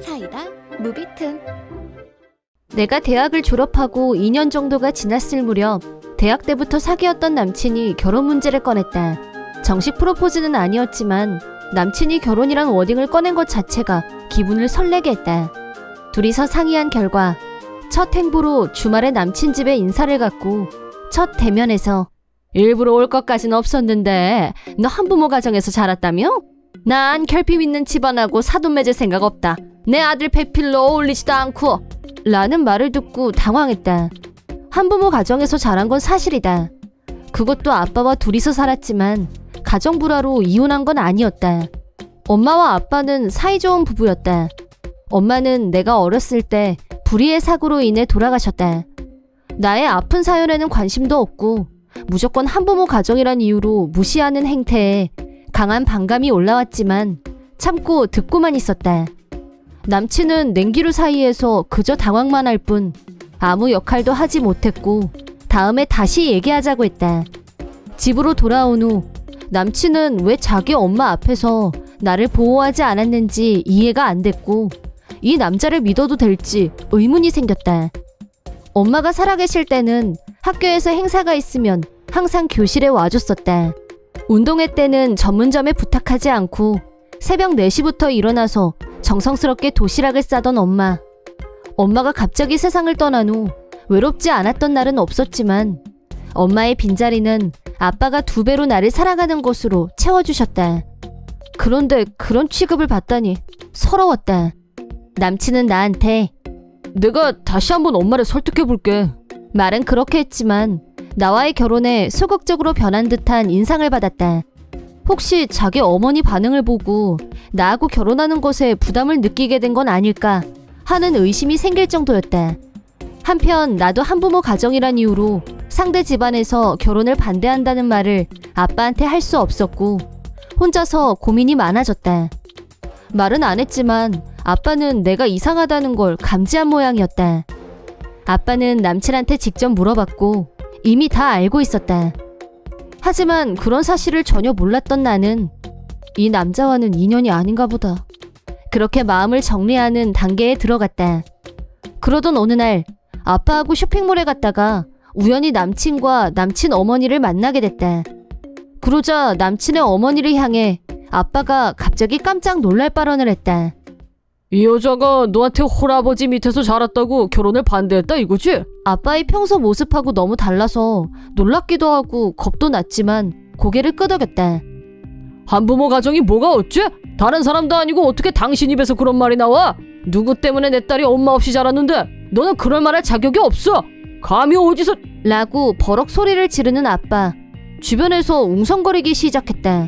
사이다 무비튼. 내가 대학을 졸업하고 2년 정도가 지났을 무렵 대학 때부터 사귀었던 남친이 결혼 문제를 꺼냈다. 정식 프로포즈는 아니었지만 남친이 결혼이란 워딩을 꺼낸 것 자체가 기분을 설레게 했다. 둘이서 상의한 결과 첫 행보로 주말에 남친 집에 인사를 갔고 첫 대면에서 일부러 올 것까지는 없었는데 너 한부모 가정에서 자랐다며? 난 결핍 있는 집안하고 사돈 맺을 생각 없다. 내 아들 배필로 어울리지도 않고 라는 말을 듣고 당황했다. 한부모 가정에서 자란 건 사실이다. 그것도 아빠와 둘이서 살았지만 가정 불화로 이혼한 건 아니었다. 엄마와 아빠는 사이좋은 부부였다. 엄마는 내가 어렸을 때 불의의 사고로 인해 돌아가셨다. 나의 아픈 사연에는 관심도 없고 무조건 한부모 가정이란 이유로 무시하는 행태에 강한 반감이 올라왔지만 참고 듣고만 있었다. 남친은 냉기루 사이에서 그저 당황만 할 뿐 아무 역할도 하지 못했고 다음에 다시 얘기하자고 했다. 집으로 돌아온 후 남친은 왜 자기 엄마 앞에서 나를 보호하지 않았는지 이해가 안 됐고 이 남자를 믿어도 될지 의문이 생겼다. 엄마가 살아계실 때는 학교에서 행사가 있으면 항상 교실에 와줬었다. 운동회 때는 전문점에 부탁하지 않고 새벽 4시부터 일어나서 정성스럽게 도시락을 싸던 엄마. 엄마가 갑자기 세상을 떠난 후 외롭지 않았던 날은 없었지만 엄마의 빈자리는 아빠가 2배로 나를 사랑하는 것으로 채워주셨다. 그런데 그런 취급을 받다니 서러웠다. 남친은 나한테 내가 다시 한번 엄마를 설득해볼게. 말은 그렇게 했지만 나와의 결혼에 소극적으로 변한 듯한 인상을 받았다. 혹시 자기 어머니 반응을 보고 나하고 결혼하는 것에 부담을 느끼게 된 건 아닐까 하는 의심이 생길 정도였다. 한편 나도 한부모 가정이란 이유로 상대 집안에서 결혼을 반대한다는 말을 아빠한테 할 수 없었고 혼자서 고민이 많아졌다. 말은 안 했지만 아빠는 내가 이상하다는 걸 감지한 모양이었다. 아빠는 남친한테 직접 물어봤고 이미 다 알고 있었다. 하지만 그런 사실을 전혀 몰랐던 나는 이 남자와는 인연이 아닌가 보다. 그렇게 마음을 정리하는 단계에 들어갔다. 그러던 어느 날 아빠하고 쇼핑몰에 갔다가 우연히 남친과 남친 어머니를 만나게 됐다. 그러자 남친의 어머니를 향해 아빠가 갑자기 깜짝 놀랄 발언을 했다. 이 여자가 너한테 홀아버지 밑에서 자랐다고 결혼을 반대했다 이거지? 아빠의 평소 모습하고 너무 달라서 놀랍기도 하고 겁도 났지만 고개를 끄덕였다. 한부모 가정이 뭐가 어째? 다른 사람도 아니고 어떻게 당신 입에서 그런 말이 나와? 누구 때문에 내 딸이 엄마 없이 자랐는데 너는 그럴 말할 자격이 없어. 감히 어디서... 라고 버럭 소리를 지르는 아빠. 주변에서 웅성거리기 시작했다.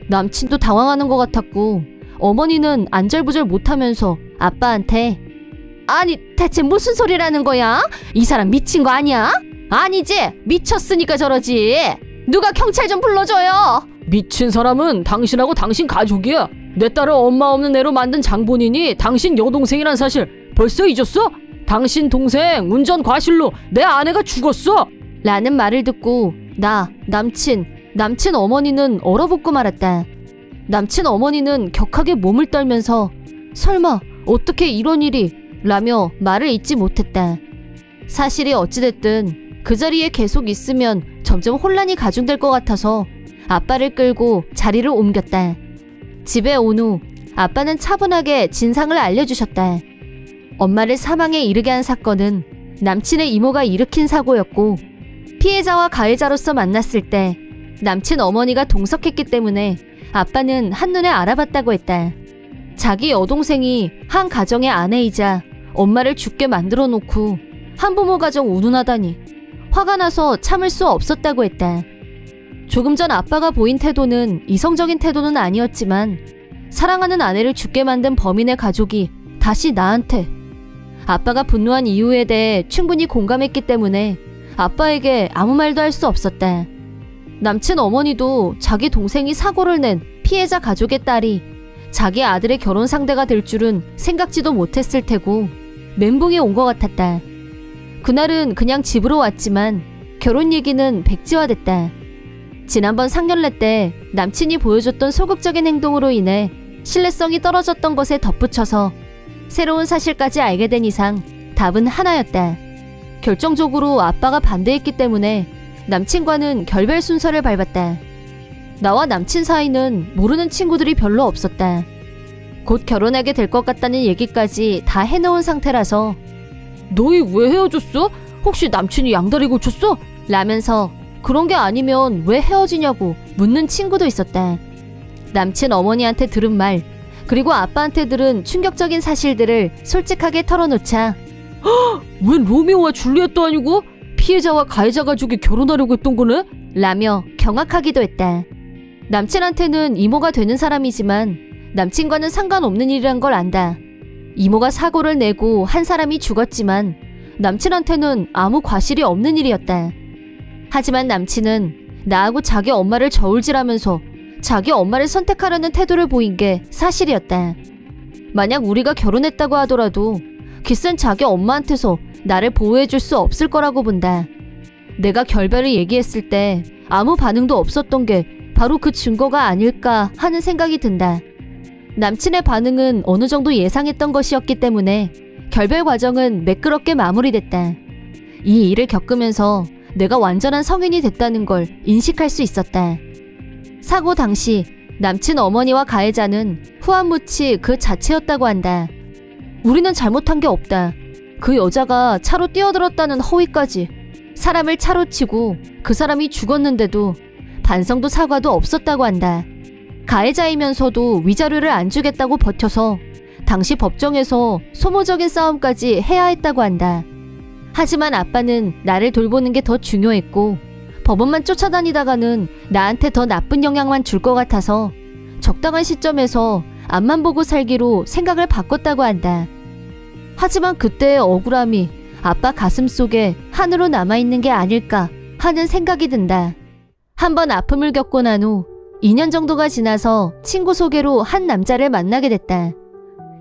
남친도 당황하는 것 같았고 어머니는 안절부절 못하면서 아빠한테 아니 대체 무슨 소리라는 거야? 이 사람 미친 거 아니야? 아니지? 미쳤으니까 저러지. 누가 경찰 좀 불러줘요. 미친 사람은 당신하고 당신 가족이야. 내 딸을 엄마 없는 애로 만든 장본인이 당신 여동생이란 사실 벌써 잊었어? 당신 동생 운전 과실로 내 아내가 죽었어. 라는 말을 듣고 남친 어머니는 얼어붙고 말았다. 남친 어머니는 격하게 몸을 떨면서 설마 어떻게 이런 일이 라며 말을 잇지 못했다. 사실이 어찌됐든 그 자리에 계속 있으면 점점 혼란이 가중될 것 같아서 아빠를 끌고 자리를 옮겼다. 집에 온 후 아빠는 차분하게 진상을 알려주셨다. 엄마를 사망에 이르게 한 사건은 남친의 이모가 일으킨 사고였고 피해자와 가해자로서 만났을 때 남친 어머니가 동석했기 때문에 아빠는 한눈에 알아봤다고 했다. 자기 여동생이 한 가정의 아내이자 엄마를 죽게 만들어 놓고 한부모 가정 운운하다니 화가 나서 참을 수 없었다고 했다. 조금 전 아빠가 보인 태도는 이성적인 태도는 아니었지만 사랑하는 아내를 죽게 만든 범인의 가족이 다시 나한테 아빠가 분노한 이유에 대해 충분히 공감했기 때문에 아빠에게 아무 말도 할 수 없었다. 남친 어머니도 자기 동생이 사고를 낸 피해자 가족의 딸이 자기 아들의 결혼 상대가 될 줄은 생각지도 못했을 테고 멘붕이 온 것 같았다. 그날은 그냥 집으로 왔지만 결혼 얘기는 백지화됐다. 지난번 상견례 때 남친이 보여줬던 소극적인 행동으로 인해 신뢰성이 떨어졌던 것에 덧붙여서 새로운 사실까지 알게 된 이상 답은 하나였다. 결정적으로 아빠가 반대했기 때문에 남친과는 결별 순서를 밟았다. 나와 남친 사이는 모르는 친구들이 별로 없었다. 곧 결혼하게 될 것 같다는 얘기까지 다 해놓은 상태라서 너희 왜 헤어졌어? 혹시 남친이 양다리 고쳤어? 라면서 그런 게 아니면 왜 헤어지냐고 묻는 친구도 있었다. 남친 어머니한테 들은 말, 그리고 아빠한테 들은 충격적인 사실들을 솔직하게 털어놓자 웬 로미오와 줄리엣도 아니고 피해자와 가해자 가족이 결혼하려고 했던 거네? 라며 경악하기도 했다. 남친한테는 이모가 되는 사람이지만 남친과는 상관없는 일이란 걸 안다. 이모가 사고를 내고 한 사람이 죽었지만 남친한테는 아무 과실이 없는 일이었다. 하지만 남친은 나하고 자기 엄마를 저울질하면서 자기 엄마를 선택하려는 태도를 보인 게 사실이었다. 만약 우리가 결혼했다고 하더라도 기센 자기 엄마한테서 나를 보호해줄 수 없을 거라고 본다. 내가 결별을 얘기했을 때 아무 반응도 없었던 게 바로 그 증거가 아닐까 하는 생각이 든다. 남친의 반응은 어느 정도 예상했던 것이었기 때문에 결별 과정은 매끄럽게 마무리됐다. 이 일을 겪으면서 내가 완전한 성인이 됐다는 걸 인식할 수 있었다. 사고 당시 남친 어머니와 가해자는 후안무치 그 자체였다고 한다. 우리는 잘못한 게 없다. 그 여자가 차로 뛰어들었다는 허위까지, 사람을 차로 치고 그 사람이 죽었는데도 반성도 사과도 없었다고 한다. 가해자이면서도 위자료를 안 주겠다고 버텨서 당시 법정에서 소모적인 싸움까지 해야 했다고 한다. 하지만 아빠는 나를 돌보는 게 더 중요했고 법원만 쫓아다니다가는 나한테 더 나쁜 영향만 줄 것 같아서 적당한 시점에서 앞만 보고 살기로 생각을 바꿨다고 한다. 하지만 그때의 억울함이 아빠 가슴속에 한으로 남아있는 게 아닐까 하는 생각이 든다. 한번 아픔을 겪고 난 후 2년 정도가 지나서 친구 소개로 한 남자를 만나게 됐다.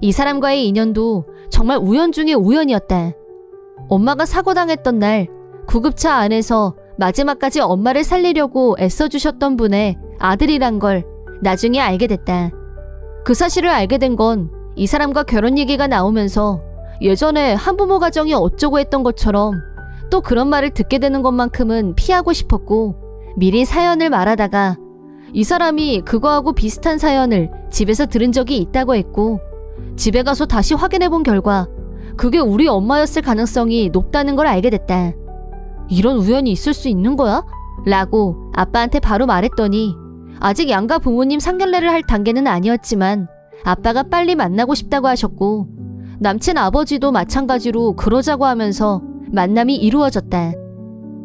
이 사람과의 인연도 정말 우연 중에 우연이었다. 엄마가 사고당했던 날 구급차 안에서 마지막까지 엄마를 살리려고 애써주셨던 분의 아들이란 걸 나중에 알게 됐다. 그 사실을 알게 된 건 이 사람과 결혼 얘기가 나오면서 예전에 한부모 가정이 어쩌고 했던 것처럼 또 그런 말을 듣게 되는 것만큼은 피하고 싶었고 미리 사연을 말하다가 이 사람이 그거하고 비슷한 사연을 집에서 들은 적이 있다고 했고 집에 가서 다시 확인해본 결과 그게 우리 엄마였을 가능성이 높다는 걸 알게 됐다. 이런 우연이 있을 수 있는 거야? 라고 아빠한테 바로 말했더니 아직 양가 부모님 상견례를 할 단계는 아니었지만 아빠가 빨리 만나고 싶다고 하셨고 남친 아버지도 마찬가지로 그러자고 하면서 만남이 이루어졌다.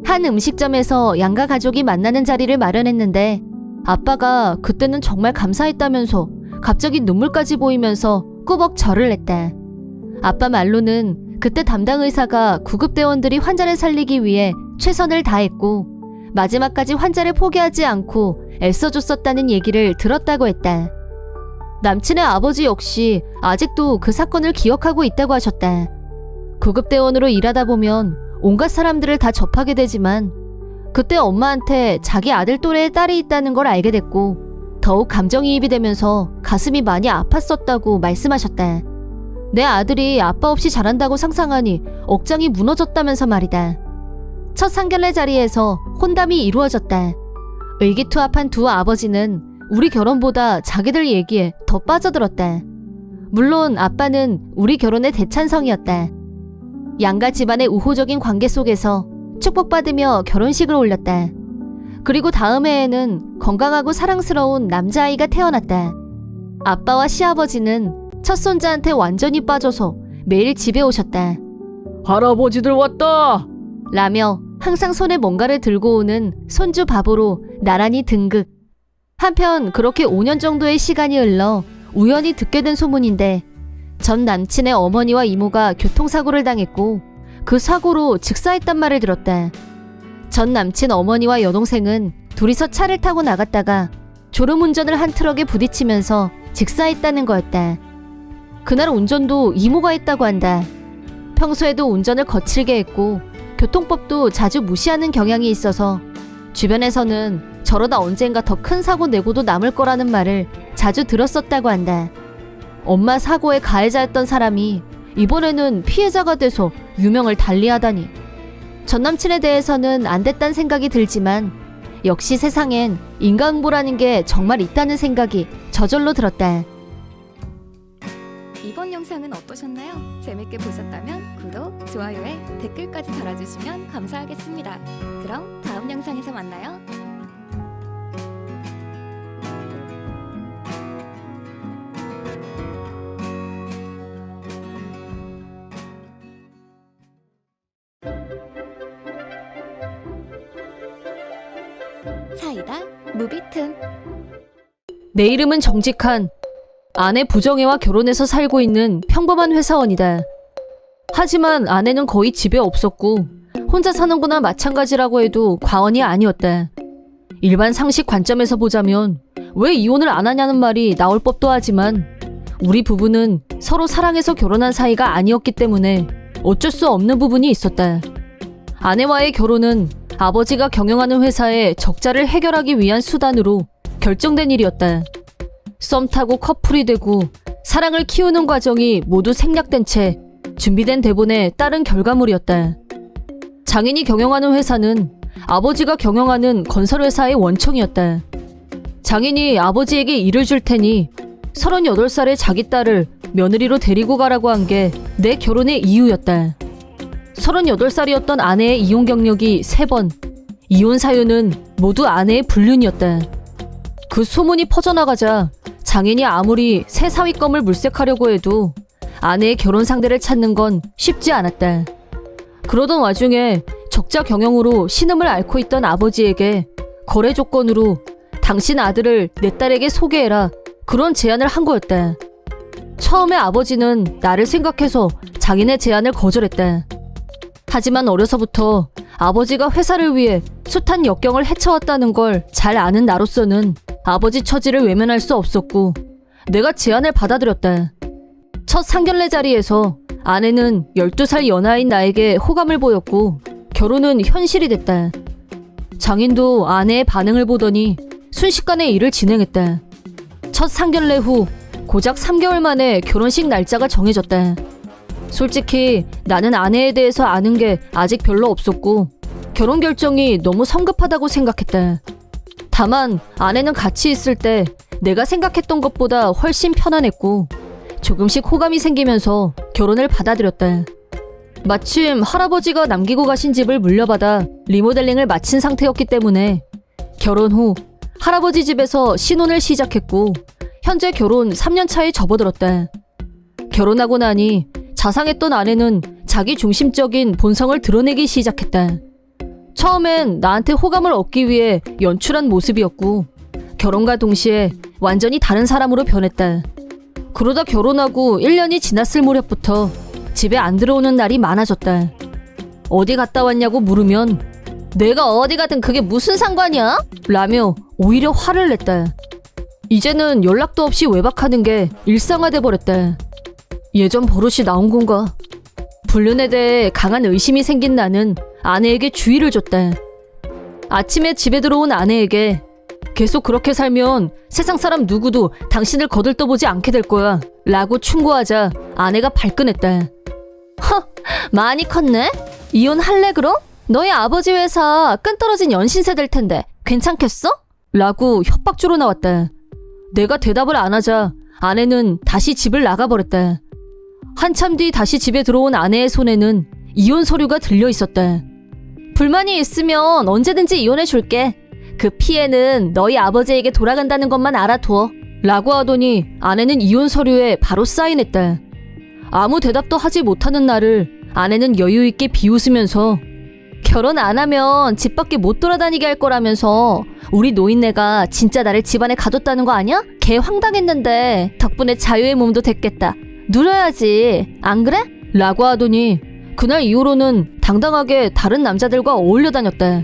한 음식점에서 양가 가족이 만나는 자리를 마련했는데 아빠가 그때는 정말 감사했다면서 갑자기 눈물까지 보이면서 꾸벅 절을 냈다. 아빠 말로는 그때 담당 의사가 구급대원들이 환자를 살리기 위해 최선을 다했고 마지막까지 환자를 포기하지 않고 애써줬었다는 얘기를 들었다고 했다. 남친의 아버지 역시 아직도 그 사건을 기억하고 있다고 하셨다. 구급대원으로 일하다 보면 온갖 사람들을 다 접하게 되지만 그때 엄마한테 자기 아들 또래의 딸이 있다는 걸 알게 됐고 더욱 감정이입이 되면서 가슴이 많이 아팠었다고 말씀하셨다. 내 아들이 아빠 없이 자란다고 상상하니 억장이 무너졌다면서 말이다. 첫 상견례 자리에서 혼담이 이루어졌다. 의기투합한 두 아버지는 우리 결혼보다 자기들 얘기에 더 빠져들었다. 물론 아빠는 우리 결혼의 대찬성이었다. 양가 집안의 우호적인 관계 속에서 축복받으며 결혼식을 올렸다. 그리고 다음 해에는 건강하고 사랑스러운 남자아이가 태어났다. 아빠와 시아버지는 첫 손자한테 완전히 빠져서 매일 집에 오셨다. 할아버지들 왔다! 라며 항상 손에 뭔가를 들고 오는 손주 바보로 나란히 등극. 한편 그렇게 5년 정도의 시간이 흘러 우연히 듣게 된 소문인데 전 남친의 어머니와 이모가 교통사고를 당했고 그 사고로 즉사했단 말을 들었다. 전 남친 어머니와 여동생은 둘이서 차를 타고 나갔다가 졸음운전을 한 트럭에 부딪히면서 즉사했다는 거였다. 그날 운전도 이모가 했다고 한다. 평소에도 운전을 거칠게 했고 교통법도 자주 무시하는 경향이 있어서 주변에서는 저러다 언젠가 더 큰 사고 내고도 남을 거라는 말을 자주 들었었다고 한다. 엄마 사고의 가해자였던 사람이 이번에는 피해자가 돼서 유명을 달리하다니. 전 남친에 대해서는 안 됐단 생각이 들지만 역시 세상엔 인과응보라는 게 정말 있다는 생각이 저절로 들었다. 이번 영상은 어떠셨나요? 재밌게 보셨다면 구독, 좋아요에 댓글까지 달아주시면 감사하겠습니다. 그럼 다음 영상에서 만나요. 사이다 무비튼. 내 이름은 정직한, 아내 부정혜와 결혼해서 살고 있는 평범한 회사원이다. 하지만 아내는 거의 집에 없었고 혼자 사는 거나 마찬가지라고 해도 과언이 아니었다. 일반 상식 관점에서 보자면 왜 이혼을 안 하냐는 말이 나올 법도 하지만 우리 부부는 서로 사랑해서 결혼한 사이가 아니었기 때문에 어쩔 수 없는 부분이 있었다. 아내와의 결혼은 아버지가 경영하는 회사의 적자를 해결하기 위한 수단으로 결정된 일이었다. 썸 타고 커플이 되고 사랑을 키우는 과정이 모두 생략된 채 준비된 대본에 따른 결과물이었다. 장인이 경영하는 회사는 아버지가 경영하는 건설회사의 원청이었다. 장인이 아버지에게 일을 줄 테니 38살의 자기 딸을 며느리로 데리고 가라고 한 게 내 결혼의 이유였다. 38살이었던 아내의 이혼 경력이 3번, 이혼 사유는 모두 아내의 불륜이었다. 그 소문이 퍼져나가자 장인이 아무리 새 사위감을 물색하려고 해도 아내의 결혼 상대를 찾는 건 쉽지 않았다. 그러던 와중에 적자 경영으로 신음을 앓고 있던 아버지에게 거래 조건으로 당신 아들을 내 딸에게 소개해라, 그런 제안을 한 거였다. 처음에 아버지는 나를 생각해서 장인의 제안을 거절했다. 하지만 어려서부터 아버지가 회사를 위해 숱한 역경을 헤쳐왔다는 걸 잘 아는 나로서는 아버지 처지를 외면할 수 없었고 내가 제안을 받아들였다. 첫 상견례 자리에서 아내는 12살 연하인 나에게 호감을 보였고 결혼은 현실이 됐다. 장인도 아내의 반응을 보더니 순식간에 일을 진행했다. 첫 상견례 후 고작 3개월 만에 결혼식 날짜가 정해졌다. 솔직히 나는 아내에 대해서 아는 게 아직 별로 없었고 결혼 결정이 너무 성급하다고 생각했다. 다만 아내는 같이 있을 때 내가 생각했던 것보다 훨씬 편안했고 조금씩 호감이 생기면서 결혼을 받아들였다. 마침 할아버지가 남기고 가신 집을 물려받아 리모델링을 마친 상태였기 때문에 결혼 후 할아버지 집에서 신혼을 시작했고 현재 결혼 3년 차에 접어들었다. 결혼하고 나니 자상했던 아내는 자기 중심적인 본성을 드러내기 시작했다. 처음엔 나한테 호감을 얻기 위해 연출한 모습이었고 결혼과 동시에 완전히 다른 사람으로 변했다. 그러다 결혼하고 1년이 지났을 무렵부터 집에 안 들어오는 날이 많아졌다. 어디 갔다 왔냐고 물으면 내가 어디 가든 그게 무슨 상관이야? 라며 오히려 화를 냈다. 이제는 연락도 없이 외박하는 게 일상화돼 버렸다. 예전 버릇이 나온 건가? 불륜에 대해 강한 의심이 생긴 나는 아내에게 주의를 줬다. 아침에 집에 들어온 아내에게 계속 그렇게 살면 세상 사람 누구도 당신을 거들떠보지 않게 될 거야 라고 충고하자 아내가 발끈했다. 허, 많이 컸네? 이혼할래 그럼? 너희 아버지 회사 끈떨어진 연신세 될 텐데 괜찮겠어? 라고 협박주로 나왔다. 내가 대답을 안 하자 아내는 다시 집을 나가버렸다. 한참 뒤 다시 집에 들어온 아내의 손에는 이혼 서류가 들려 있었다. 불만이 있으면 언제든지 이혼해 줄게. 그 피해는 너희 아버지에게 돌아간다는 것만 알아둬. 라고 하더니 아내는 이혼 서류에 바로 사인했다. 아무 대답도 하지 못하는 나를 아내는 여유 있게 비웃으면서 결혼 안 하면 집 밖에 못 돌아다니게 할 거라면서 우리 노인네가 진짜 나를 집안에 가뒀다는 거 아니야? 개 황당했는데 덕분에 자유의 몸도 됐겠다. 누려야지. 안 그래? 라고 하더니 그날 이후로는 당당하게 다른 남자들과 어울려 다녔다.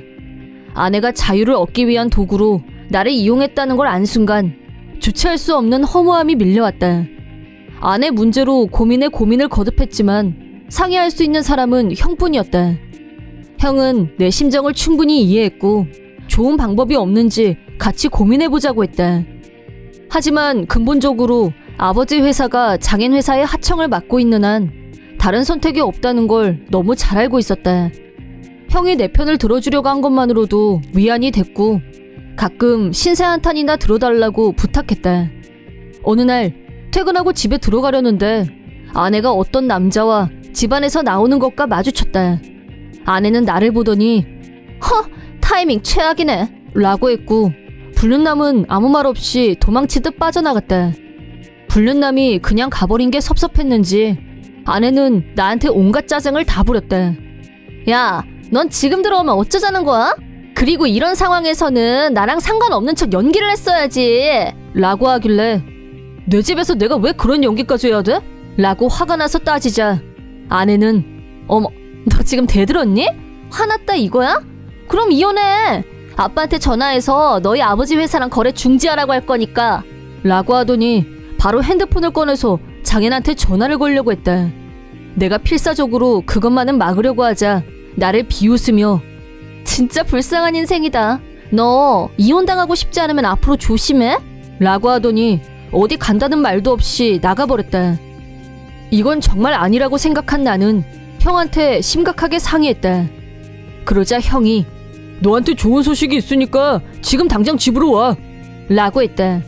아내가 자유를 얻기 위한 도구로 나를 이용했다는 걸 안 순간 주체할 수 없는 허무함이 밀려왔다. 아내 문제로 고민에 고민을 거듭했지만 상의할 수 있는 사람은 형뿐이었다. 형은 내 심정을 충분히 이해했고 좋은 방법이 없는지 같이 고민해보자고 했다. 하지만 근본적으로 아버지 회사가 장인 회사의 하청을 맡고 있는 한 다른 선택이 없다는 걸 너무 잘 알고 있었다. 형이 내 편을 들어주려고 한 것만으로도 위안이 됐고 가끔 신세 한탄이나 들어달라고 부탁했다. 어느 날 퇴근하고 집에 들어가려는데 아내가 어떤 남자와 집안에서 나오는 것과 마주쳤다. 아내는 나를 보더니 타이밍 최악이네 라고 했고 불륜남은 아무 말 없이 도망치듯 빠져나갔다. 불륜남이 그냥 가버린 게 섭섭했는지 아내는 나한테 온갖 짜증을 다 부렸다. 야, 넌 지금 들어오면 어쩌자는 거야? 그리고 이런 상황에서는 나랑 상관없는 척 연기를 했어야지 라고 하길래 내 집에서 내가 왜 그런 연기까지 해야 돼? 라고 화가 나서 따지자 아내는 어머, 너 지금 대들었니? 화났다 이거야? 그럼 이혼해. 아빠한테 전화해서 너희 아버지 회사랑 거래 중지하라고 할 거니까 라고 하더니 바로 핸드폰을 꺼내서 장인한테 전화를 걸려고 했다. 내가 필사적으로 그것만은 막으려고 하자 나를 비웃으며 진짜 불쌍한 인생이다. 너 이혼당하고 싶지 않으면 앞으로 조심해 라고 하더니 어디 간다는 말도 없이 나가버렸다. 이건 정말 아니라고 생각한 나는 형한테 심각하게 상의했다. 그러자 형이 너한테 좋은 소식이 있으니까 지금 당장 집으로 와 라고 했다.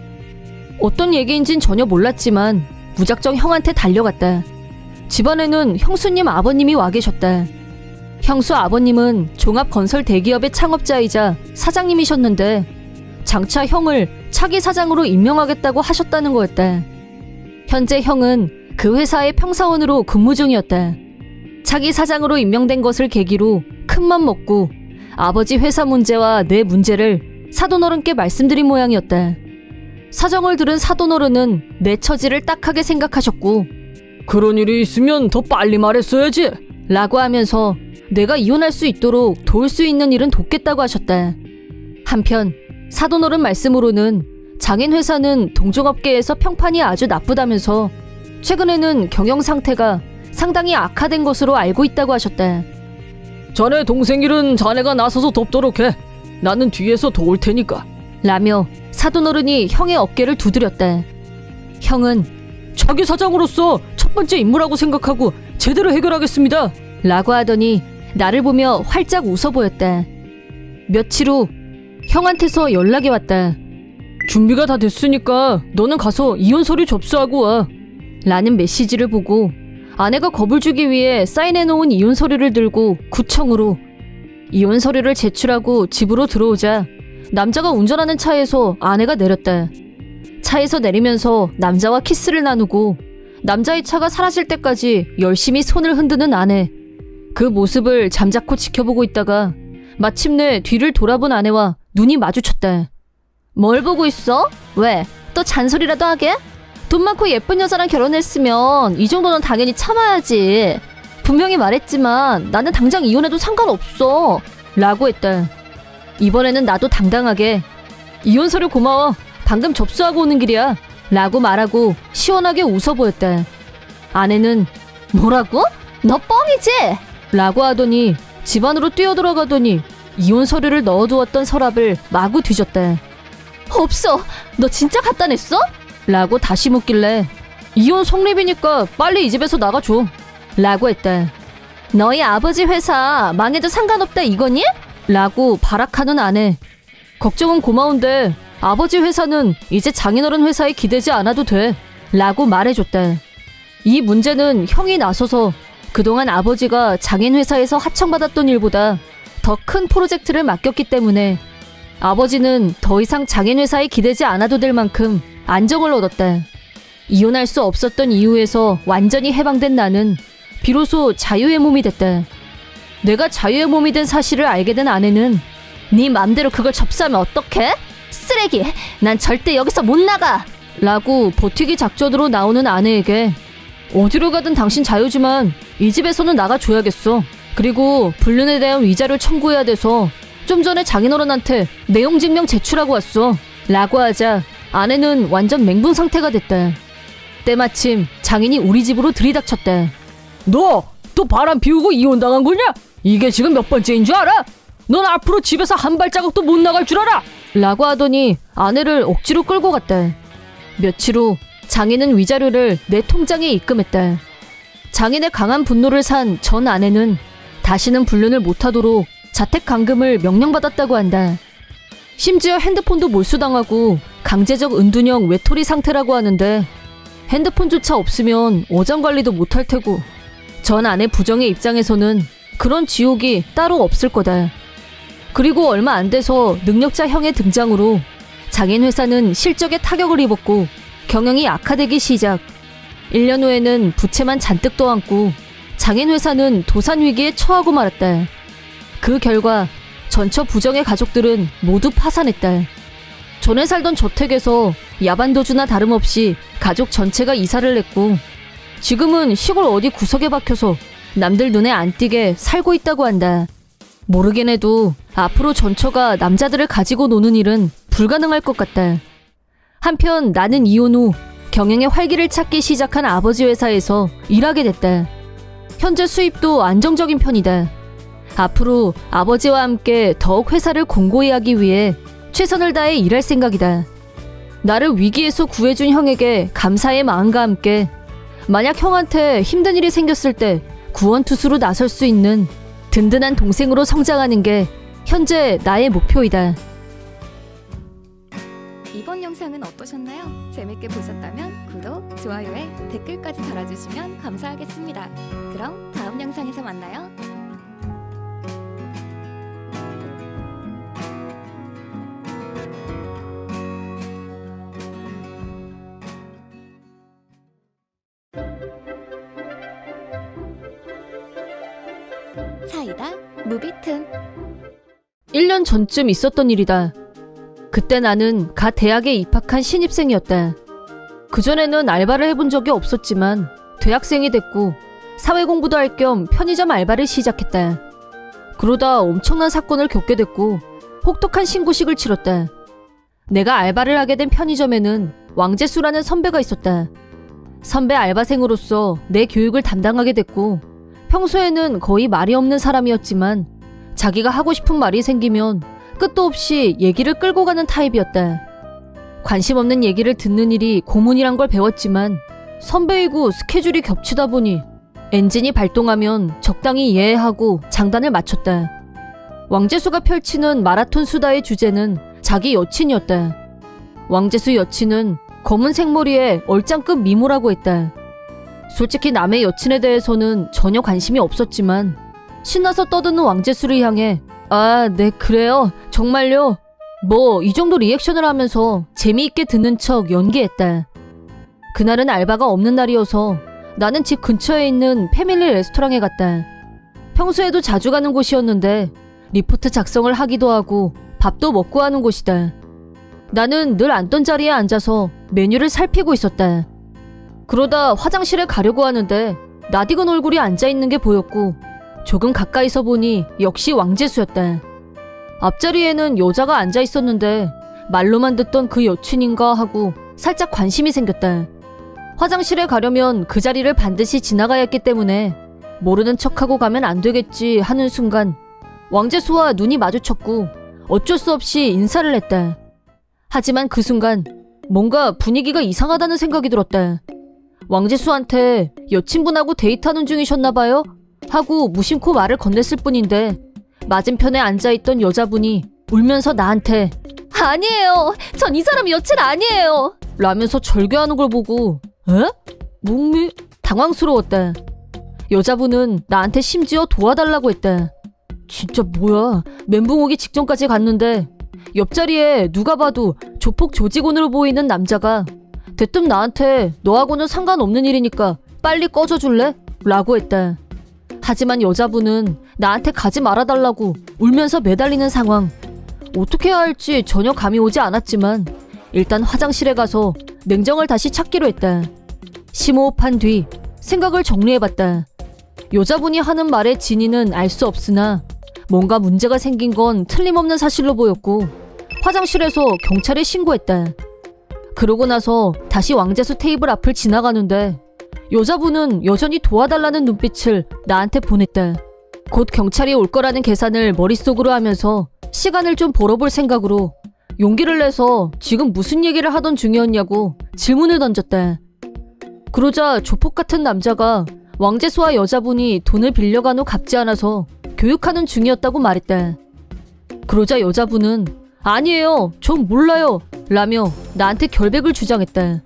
어떤 얘기인진 전혀 몰랐지만 무작정 형한테 달려갔다. 집안에는 형수님 아버님이 와 계셨다. 형수 아버님은 종합건설 대기업의 창업자이자 사장님이셨는데 장차 형을 차기 사장으로 임명하겠다고 하셨다는 거였다. 현재 형은 그 회사의 평사원으로 근무 중이었다. 차기 사장으로 임명된 것을 계기로 큰맘 먹고 아버지 회사 문제와 내 문제를 사돈어른께 말씀드린 모양이었다. 사정을 들은 사돈어른은 내 처지를 딱하게 생각하셨고 그런 일이 있으면 더 빨리 말했어야지 라고 하면서 내가 이혼할 수 있도록 도울 수 있는 일은 돕겠다고 하셨다. 한편 사돈어른 말씀으로는 장인 회사는 동종업계에서 평판이 아주 나쁘다면서 최근에는 경영 상태가 상당히 악화된 것으로 알고 있다고 하셨다. 자네 동생 일은 자네가 나서서 돕도록 해. 나는 뒤에서 도울 테니까 라며 사돈어른이 형의 어깨를 두드렸다. 형은 차기 사장으로서 첫 번째 임무라고 생각하고 제대로 해결하겠습니다 라고 하더니 나를 보며 활짝 웃어 보였다. 며칠 후 형한테서 연락이 왔다. 준비가 다 됐으니까 너는 가서 이혼 서류 접수하고 와 라는 메시지를 보고 아내가 겁을 주기 위해 사인해놓은 이혼 서류를 들고 구청으로 이혼 서류를 제출하고 집으로 들어오자 남자가 운전하는 차에서 아내가 내렸다. 차에서 내리면서 남자와 키스를 나누고 남자의 차가 사라질 때까지 열심히 손을 흔드는 아내. 그 모습을 잠자코 지켜보고 있다가 마침내 뒤를 돌아본 아내와 눈이 마주쳤다. 뭘 보고 있어? 왜? 또 잔소리라도 하게? 돈 많고 예쁜 여자랑 결혼했으면 이 정도는 당연히 참아야지. 분명히 말했지만 나는 당장 이혼해도 상관없어 라고 했다. 이번에는 나도 당당하게 이혼 서류 고마워. 방금 접수하고 오는 길이야 라고 말하고 시원하게 웃어 보였다. 아내는 뭐라고? 너 뻥이지? 라고 하더니 집 안으로 뛰어들어가더니 이혼 서류를 넣어두었던 서랍을 마구 뒤졌다. 없어. 너 진짜 갖다 냈어? 라고 다시 묻길래 이혼 성립이니까 빨리 이 집에서 나가줘 라고 했다. 너희 아버지 회사 망해도 상관없다 이거니? 라고 발악하는 아내. 걱정은 고마운데 아버지 회사는 이제 장인어른 회사에 기대지 않아도 돼 라고 말해줬다. 이 문제는 형이 나서서 그동안 아버지가 장인 회사에서 하청받았던 일보다 더 큰 프로젝트를 맡겼기 때문에 아버지는 더 이상 장인 회사에 기대지 않아도 될 만큼 안정을 얻었다. 이혼할 수 없었던 이유에서 완전히 해방된 나는 비로소 자유의 몸이 됐다. 내가 자유의 몸이 된 사실을 알게 된 아내는 네 맘대로 그걸 접수하면 어떡해? 쓰레기! 난 절대 여기서 못 나가! 라고 버티기 작전으로 나오는 아내에게 어디로 가든 당신 자유지만 이 집에서는 나가줘야겠어. 그리고 불륜에 대한 위자료 청구해야 돼서 좀 전에 장인어른한테 내용 증명 제출하고 왔어 라고 하자 아내는 완전 맹분 상태가 됐다. 때마침 장인이 우리 집으로 들이닥쳤다. 너 또 바람 피우고 이혼당한 거냐? 이게 지금 몇 번째인 줄 알아? 넌 앞으로 집에서 한 발자국도 못 나갈 줄 알아? 라고 하더니 아내를 억지로 끌고 갔다. 며칠 후 장인은 위자료를 내 통장에 입금했다. 장인의 강한 분노를 산 전 아내는 다시는 불륜을 못하도록 자택 감금을 명령받았다고 한다. 심지어 핸드폰도 몰수당하고 강제적 은둔형 외톨이 상태라고 하는데 핸드폰조차 없으면 어장관리도 못할 테고 전 아내 부정의 입장에서는 그런 지옥이 따로 없을 거다. 그리고 얼마 안 돼서 능력자 형의 등장으로 장인 회사는 실적에 타격을 입었고 경영이 악화되기 시작. 1년 후에는 부채만 잔뜩 떠안고 장인 회사는 도산 위기에 처하고 말았다. 그 결과 전처 부정의 가족들은 모두 파산했다. 전에 살던 저택에서 야반도주나 다름없이 가족 전체가 이사를 했고 지금은 시골 어디 구석에 박혀서 남들 눈에 안 띄게 살고 있다고 한다. 모르긴 해도 앞으로 전처가 남자들을 가지고 노는 일은 불가능할 것 같다. 한편 나는 이혼 후 경영의 활기를 찾기 시작한 아버지 회사에서 일하게 됐다. 현재 수입도 안정적인 편이다. 앞으로 아버지와 함께 더욱 회사를 공고히 하기 위해 최선을 다해 일할 생각이다. 나를 위기에서 구해준 형에게 감사의 마음과 함께 만약 형한테 힘든 일이 생겼을 때 구원투수로 나설 수 있는 든든한 동생으로 성장하는 게 현재 나의 목표이다. 이번 영상은 어떠셨나요? 재밌게 보셨다면 구독, 좋아요에 댓글까지 달아주시면 감사하겠습니다. 그럼 다음 영상에서 만나요. 사이다 무비튼 1년 전쯤 있었던 일이다. 그때 나는 갓 대학에 입학한 신입생이었다. 그전에는 알바를 해본 적이 없었지만 대학생이 됐고 사회 공부도 할 겸 편의점 알바를 시작했다. 그러다 엄청난 사건을 겪게 됐고 혹독한 신고식을 치렀다. 내가 알바를 하게 된 편의점에는 왕재수라는 선배가 있었다. 선배 알바생으로서 내 교육을 담당하게 됐고 평소에는 거의 말이 없는 사람이었지만 자기가 하고 싶은 말이 생기면 끝도 없이 얘기를 끌고 가는 타입이었다. 관심 없는 얘기를 듣는 일이 고문이란 걸 배웠지만 선배이고 스케줄이 겹치다 보니 엔진이 발동하면 적당히 이해하고 장단을 맞췄다. 왕재수가 펼치는 마라톤 수다의 주제는 자기 여친이었다. 왕재수 여친은 검은 생머리에 얼짱급 미모라고 했다. 솔직히 남의 여친에 대해서는 전혀 관심이 없었지만 신나서 떠드는 왕재수를 향해 아, 네, 그래요. 정말요? 뭐 이 정도 리액션을 하면서 재미있게 듣는 척 연기했다. 그날은 알바가 없는 날이어서 나는 집 근처에 있는 패밀리 레스토랑에 갔다. 평소에도 자주 가는 곳이었는데 리포트 작성을 하기도 하고 밥도 먹고 하는 곳이다. 나는 늘 앉던 자리에 앉아서 메뉴를 살피고 있었다. 그러다 화장실에 가려고 하는데 낯익은 얼굴이 앉아있는 게 보였고 조금 가까이서 보니 역시 왕재수였다. 앞자리에는 여자가 앉아있었는데 말로만 듣던 그 여친인가 하고 살짝 관심이 생겼다. 화장실에 가려면 그 자리를 반드시 지나가야 했기 때문에 모르는 척하고 가면 안 되겠지 하는 순간 왕재수와 눈이 마주쳤고 어쩔 수 없이 인사를 했다. 하지만 그 순간 뭔가 분위기가 이상하다는 생각이 들었다. 왕재수한테 여친분하고 데이트하는 중이셨나봐요? 하고 무심코 말을 건넸을 뿐인데 맞은편에 앉아있던 여자분이 울면서 나한테 아니에요. 전 이 사람 여친 아니에요. 라면서 절규하는 걸 보고 에? 목미? 당황스러웠다. 여자분은 나한테 심지어 도와달라고 했다. 진짜 뭐야. 멘붕 오기 직전까지 갔는데 옆자리에 누가 봐도 조폭 조직원으로 보이는 남자가 대뜸 나한테 너하고는 상관없는 일이니까 빨리 꺼져줄래? 라고 했다. 하지만 여자분은 나한테 가지 말아달라고 울면서 매달리는 상황. 어떻게 해야 할지 전혀 감이 오지 않았지만 일단 화장실에 가서 냉정을 다시 찾기로 했다. 심호흡한 뒤 생각을 정리해봤다. 여자분이 하는 말의 진위는 알 수 없으나 뭔가 문제가 생긴 건 틀림없는 사실로 보였고 화장실에서 경찰에 신고했다. 그러고 나서 다시 왕재수 테이블 앞을 지나가는데 여자분은 여전히 도와달라는 눈빛을 나한테 보냈다. 곧 경찰이 올 거라는 계산을 머릿속으로 하면서 시간을 좀 벌어볼 생각으로 용기를 내서 지금 무슨 얘기를 하던 중이었냐고 질문을 던졌다. 그러자 조폭 같은 남자가 왕재수와 여자분이 돈을 빌려간 후 갚지 않아서 교육하는 중이었다고 말했다. 그러자 여자분은 아니에요, 전 몰라요 라며 나한테 결백을 주장했다.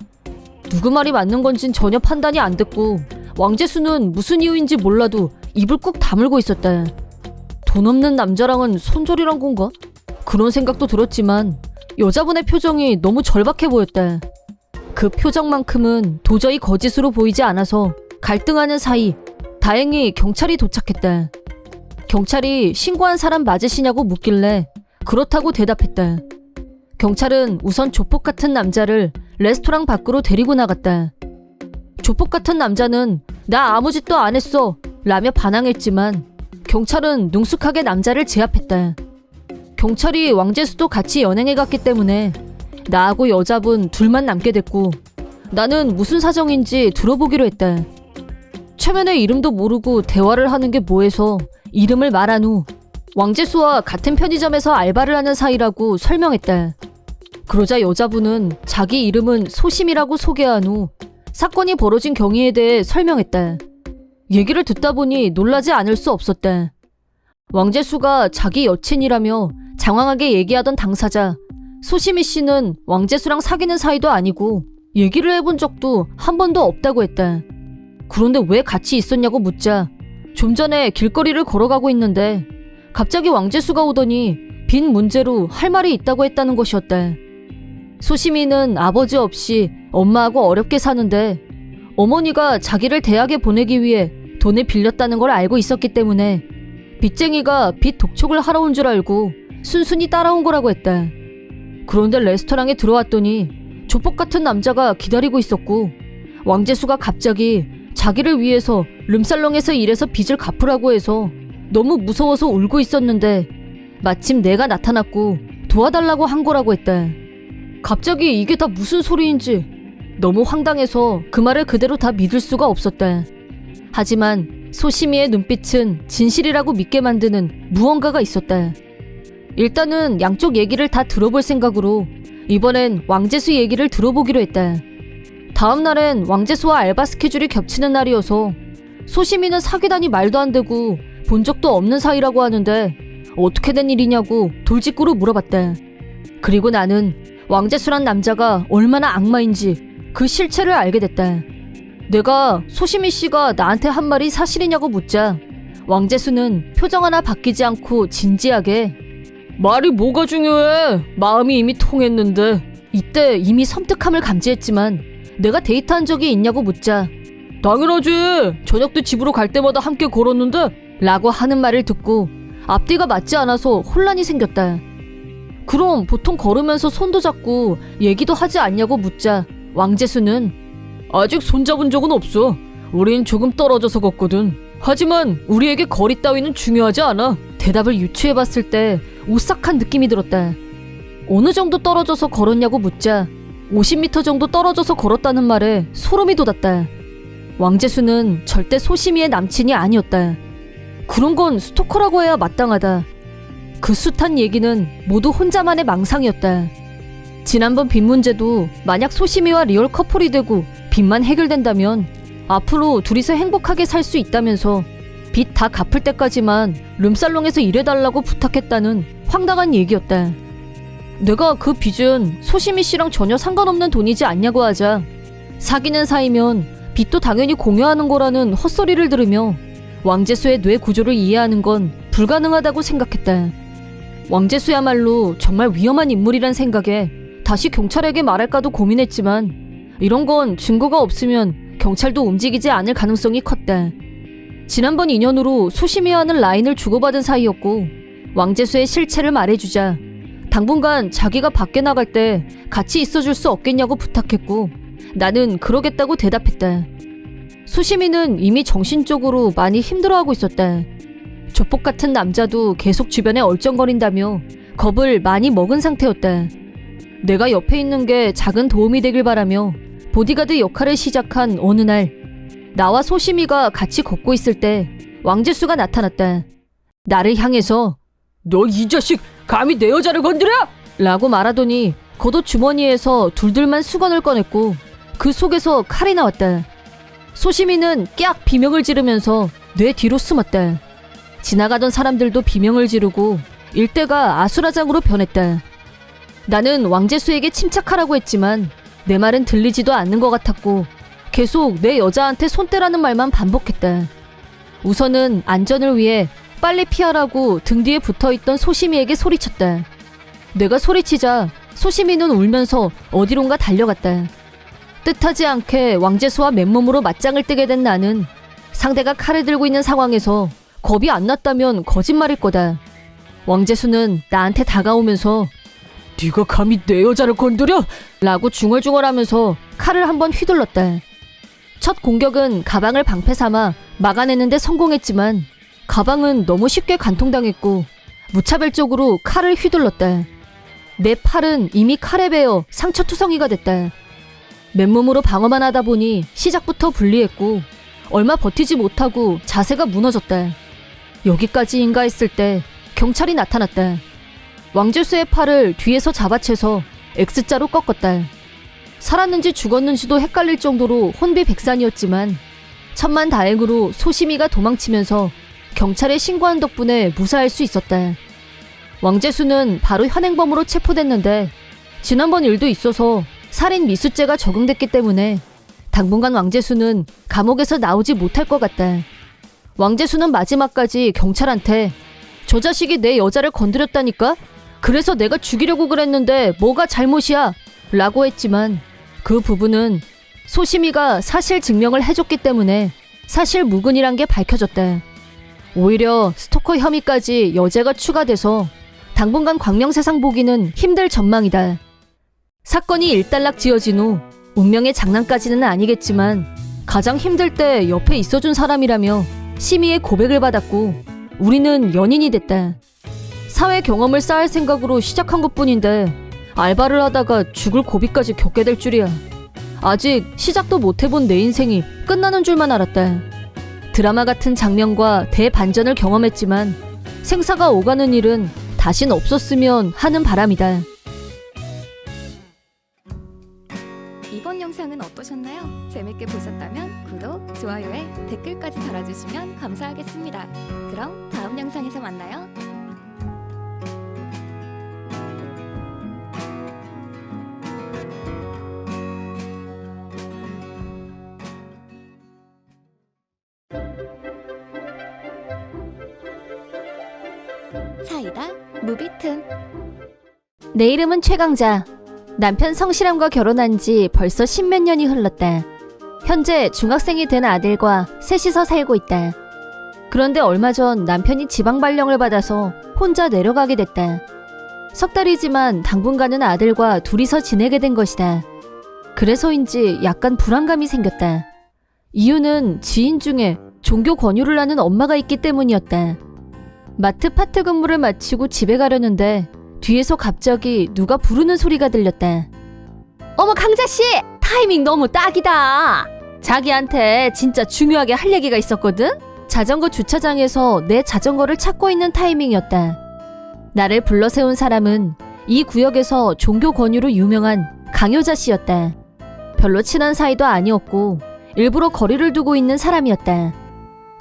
누구 말이 맞는 건진 전혀 판단이 안 됐고 왕재수는 무슨 이유인지 몰라도 입을 꾹 다물고 있었다. 돈 없는 남자랑은 손절이란 건가? 그런 생각도 들었지만 여자분의 표정이 너무 절박해 보였다. 그 표정만큼은 도저히 거짓으로 보이지 않아서 갈등하는 사이 다행히 경찰이 도착했다. 경찰이 신고한 사람 맞으시냐고 묻길래 그렇다고 대답했다. 경찰은 우선 조폭 같은 남자를 레스토랑 밖으로 데리고 나갔다. 조폭 같은 남자는 나 아무 짓도 안 했어 라며 반항했지만 경찰은 능숙하게 남자를 제압했다. 경찰이 왕재수도 같이 연행해 갔기 때문에 나하고 여자분 둘만 남게 됐고 나는 무슨 사정인지 들어보기로 했다. 최면의 이름도 모르고 대화를 하는 게 뭐해서 이름을 말한 후 왕재수와 같은 편의점에서 알바를 하는 사이라고 설명했다. 그러자 여자분은 자기 이름은 소심이라고 소개한 후 사건이 벌어진 경위에 대해 설명했다. 얘기를 듣다 보니 놀라지 않을 수 없었다. 왕재수가 자기 여친이라며 장황하게 얘기하던 당사자 소심이 씨는 왕재수랑 사귀는 사이도 아니고 얘기를 해본 적도 한 번도 없다고 했다. 그런데 왜 같이 있었냐고 묻자 좀 전에 길거리를 걸어가고 있는데 갑자기 왕재수가 오더니 빈 문제로 할 말이 있다고 했다는 것이었다. 소심이는 아버지 없이 엄마하고 어렵게 사는데 어머니가 자기를 대학에 보내기 위해 돈을 빌렸다는 걸 알고 있었기 때문에 빚쟁이가 빚 독촉을 하러 온 줄 알고 순순히 따라온 거라고 했다. 그런데 레스토랑에 들어왔더니 조폭 같은 남자가 기다리고 있었고 왕재수가 갑자기 자기를 위해서 룸살롱에서 일해서 빚을 갚으라고 해서 너무 무서워서 울고 있었는데 마침 내가 나타났고 도와달라고 한 거라고 했다. 갑자기 이게 다 무슨 소리인지 너무 황당해서 그 말을 그대로 다 믿을 수가 없었다. 하지만 소심이의 눈빛은 진실이라고 믿게 만드는 무언가가 있었다. 일단은 양쪽 얘기를 다 들어볼 생각으로 이번엔 왕재수 얘기를 들어보기로 했다. 다음 날엔 왕재수와 알바 스케줄이 겹치는 날이어서 소심이는 사귀다니 말도 안 되고 본 적도 없는 사이라고 하는데 어떻게 된 일이냐고 돌직구로 물어봤다. 그리고 나는 왕재수란 남자가 얼마나 악마인지 그 실체를 알게 됐다. 내가 소심이 씨가 나한테 한 말이 사실이냐고 묻자 왕재수는 표정 하나 바뀌지 않고 진지하게 말이 뭐가 중요해? 마음이 이미 통했는데. 이때 이미 섬뜩함을 감지했지만 내가 데이트한 적이 있냐고 묻자 당연하지. 저녁 때 집으로 갈 때마다 함께 걸었는데 라고 하는 말을 듣고 앞뒤가 맞지 않아서 혼란이 생겼다. 그럼 보통 걸으면서 손도 잡고 얘기도 하지 않냐고 묻자 왕재수는 아직 손잡은 적은 없어. 우린 조금 떨어져서 걷거든. 하지만 우리에게 거리 따위는 중요하지 않아. 대답을 유추해봤을 때 오싹한 느낌이 들었다. 어느 정도 떨어져서 걸었냐고 묻자 50m 정도 떨어져서 걸었다는 말에 소름이 돋았다. 왕재수는 절대 소심이의 남친이 아니었다. 그런 건 스토커라고 해야 마땅하다. 그 숱한 얘기는 모두 혼자만의 망상이었다. 지난번 빚 문제도 만약 소심이와 리얼 커플이 되고 빚만 해결된다면 앞으로 둘이서 행복하게 살 수 있다면서 빚 다 갚을 때까지만 룸살롱에서 일해달라고 부탁했다는 황당한 얘기였다. 내가 그 빚은 소심이 씨랑 전혀 상관없는 돈이지 않냐고 하자 사귀는 사이면 빚도 당연히 공유하는 거라는 헛소리를 들으며 왕재수의 뇌 구조를 이해하는 건 불가능하다고 생각했다. 왕재수야말로 정말 위험한 인물이란 생각에 다시 경찰에게 말할까도 고민했지만 이런 건 증거가 없으면 경찰도 움직이지 않을 가능성이 컸다. 지난번 인연으로 소심이와는 라인을 주고받은 사이였고 왕재수의 실체를 말해주자 당분간 자기가 밖에 나갈 때 같이 있어줄 수 없겠냐고 부탁했고 나는 그러겠다고 대답했다. 소심이는 이미 정신적으로 많이 힘들어하고 있었다. 조폭 같은 남자도 계속 주변에 얼쩡거린다며 겁을 많이 먹은 상태였다. 내가 옆에 있는 게 작은 도움이 되길 바라며 보디가드 역할을 시작한 어느 날 나와 소심이가 같이 걷고 있을 때 왕재수가 나타났다. 나를 향해서 너 이 자식 감히 내 여자를 건드려? 라고 말하더니 겉옷 주머니에서 둘둘만 수건을 꺼냈고 그 속에서 칼이 나왔다. 소시민은 깍 비명을 지르면서 뇌 뒤로 숨었다. 지나가던 사람들도 비명을 지르고 일대가 아수라장으로 변했다. 나는 왕재수에게 침착하라고 했지만 내 말은 들리지도 않는 것 같았고 계속 내 여자한테 손대라는 말만 반복했다. 우선은 안전을 위해 빨리 피하라고 등 뒤에 붙어있던 소시미에게 소리쳤다. 내가 소리치자 소시미는 울면서 어디론가 달려갔다. 뜻하지 않게 왕재수와 맨몸으로 맞짱을 뜨게 된 나는 상대가 칼을 들고 있는 상황에서 겁이 안 났다면 거짓말일 거다. 왕재수는 나한테 다가오면서 네가 감히 내 여자를 건드려? 라고 중얼중얼하면서 칼을 한번 휘둘렀다. 첫 공격은 가방을 방패 삼아 막아내는데 성공했지만 가방은 너무 쉽게 관통당했고 무차별적으로 칼을 휘둘렀다. 내 팔은 이미 칼에 베어 상처투성이가 됐다. 맨몸으로 방어만 하다 보니 시작부터 불리했고 얼마 버티지 못하고 자세가 무너졌다. 여기까지인가 했을 때 경찰이 나타났다. 왕재수의 팔을 뒤에서 잡아채서 X자로 꺾었다. 살았는지 죽었는지도 헷갈릴 정도로 혼비백산이었지만 천만다행으로 소시미가 도망치면서 경찰에 신고한 덕분에 무사할 수 있었다. 왕재수는 바로 현행범으로 체포됐는데 지난번 일도 있어서 살인 미수죄가 적용됐기 때문에 당분간 왕재수는 감옥에서 나오지 못할 것 같다. 왕재수는 마지막까지 경찰한테 저 자식이 내 여자를 건드렸다니까? 그래서 내가 죽이려고 그랬는데 뭐가 잘못이야? 라고 했지만 그 부분은 소시미가 사실 증명을 해줬기 때문에 사실 무근이란 게 밝혀졌다. 오히려 스토커 혐의까지 여죄가 추가돼서 당분간 광명세상 보기는 힘들 전망이다. 사건이 일단락 지어진 후 운명의 장난까지는 아니겠지만 가장 힘들 때 옆에 있어준 사람이라며 시미의 고백을 받았고 우리는 연인이 됐다. 사회 경험을 쌓을 생각으로 시작한 것뿐인데 알바를 하다가 죽을 고비까지 겪게 될 줄이야. 아직 시작도 못 해본 내 인생이 끝나는 줄만 알았다. 드라마 같은 장면과 대반전을 경험했지만 생사가 오가는 일은 다신 없었으면 하는 바람이다. 이번 영상은 어떠셨나요? 재밌게 보셨다면 구독, 좋아요에 댓글까지 달아주시면 감사하겠습니다. 그럼 다음 영상에서 만나요. 사이다 무비튼. 내 이름은 최강자. 남편 성실함과 결혼한 지 벌써 10몇 년이 흘렀다. 현재 중학생이 된 아들과 셋이서 살고 있다. 그런데 얼마 전 남편이 지방 발령을 받아서 혼자 내려가게 됐다. 석 달이지만 당분간은 아들과 둘이서 지내게 된 것이다. 그래서인지 약간 불안감이 생겼다. 이유는 지인 중에 종교 권유를 하는 엄마가 있기 때문이었다. 마트 파트 근무를 마치고 집에 가려는데 뒤에서 갑자기 누가 부르는 소리가 들렸다. 어머 강자씨! 타이밍 너무 딱이다! 자기한테 진짜 중요하게 할 얘기가 있었거든? 자전거 주차장에서 내 자전거를 찾고 있는 타이밍이었다. 나를 불러 세운 사람은 이 구역에서 종교 권유로 유명한 강효자 씨였다. 별로 친한 사이도 아니었고 일부러 거리를 두고 있는 사람이었다.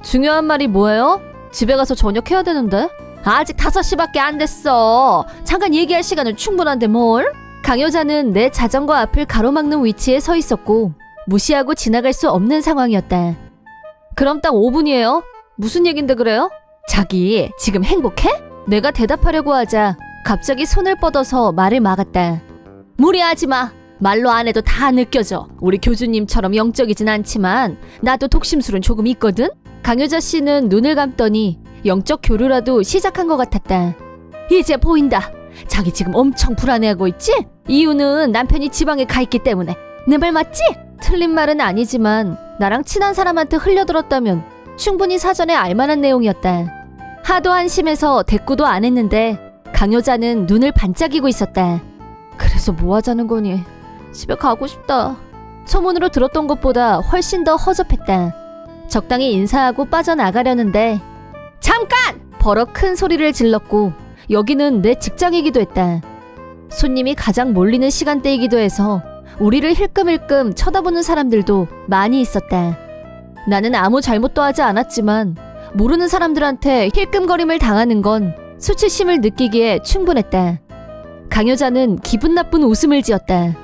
중요한 말이 뭐예요? 집에 가서 저녁 해야 되는데? 아직 5시밖에 안 됐어. 잠깐 얘기할 시간은 충분한데 뭘? 강효자는 내 자전거 앞을 가로막는 위치에 서 있었고 무시하고 지나갈 수 없는 상황이었다. 그럼 딱 5분이에요. 무슨 얘긴데 그래요? 자기 지금 행복해? 내가 대답하려고 하자 갑자기 손을 뻗어서 말을 막았다. 무리하지 마. 말로 안 해도 다 느껴져. 우리 교주님처럼 영적이진 않지만 나도 독심술은 조금 있거든? 강효자 씨는 눈을 감더니 영적 교류라도 시작한 것 같았다. 이제 보인다. 자기 지금 엄청 불안해하고 있지? 이유는 남편이 지방에 가 있기 때문에. 내 말 맞지? 틀린 말은 아니지만 나랑 친한 사람한테 흘려들었다면 충분히 사전에 알만한 내용이었다. 하도 한심해서 대꾸도 안 했는데 강효자는 눈을 반짝이고 있었다. 그래서 뭐 하자는 거니? 집에 가고 싶다. 소문으로 들었던 것보다 훨씬 더 허접했다. 적당히 인사하고 빠져나가려는데 잠깐! 버럭 큰 소리를 질렀고 여기는 내 직장이기도 했다. 손님이 가장 몰리는 시간대이기도 해서 우리를 힐끔힐끔 쳐다보는 사람들도 많이 있었다. 나는 아무 잘못도 하지 않았지만 모르는 사람들한테 힐끔거림을 당하는 건 수치심을 느끼기에 충분했다. 강여자는 기분 나쁜 웃음을 지었다.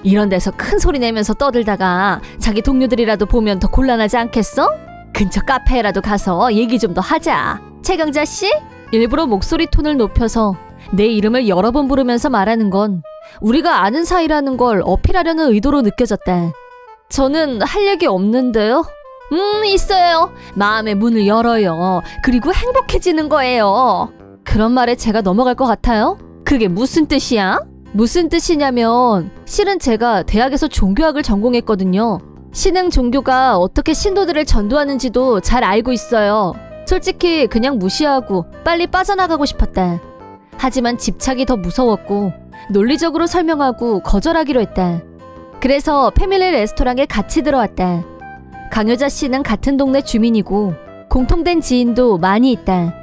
이런 데서 큰 소리 내면서 떠들다가 자기 동료들이라도 보면 더 곤란하지 않겠어? 근처 카페에라도 가서 얘기 좀 더 하자. 최강자 씨? 일부러 목소리 톤을 높여서 내 이름을 여러 번 부르면서 말하는 건 우리가 아는 사이라는 걸 어필하려는 의도로 느껴졌다. 저는 할 얘기 없는데요. 있어요. 마음의 문을 열어요. 그리고 행복해지는 거예요. 그런 말에 제가 넘어갈 것 같아요? 그게 무슨 뜻이야? 무슨 뜻이냐면 실은 제가 대학에서 종교학을 전공했거든요. 신흥 종교가 어떻게 신도들을 전도하는지도 잘 알고 있어요. 솔직히 그냥 무시하고 빨리 빠져나가고 싶었다. 하지만 집착이 더 무서웠고 논리적으로 설명하고 거절하기로 했다. 그래서 패밀리 레스토랑에 같이 들어왔다. 강여자 씨는 같은 동네 주민이고 공통된 지인도 많이 있다.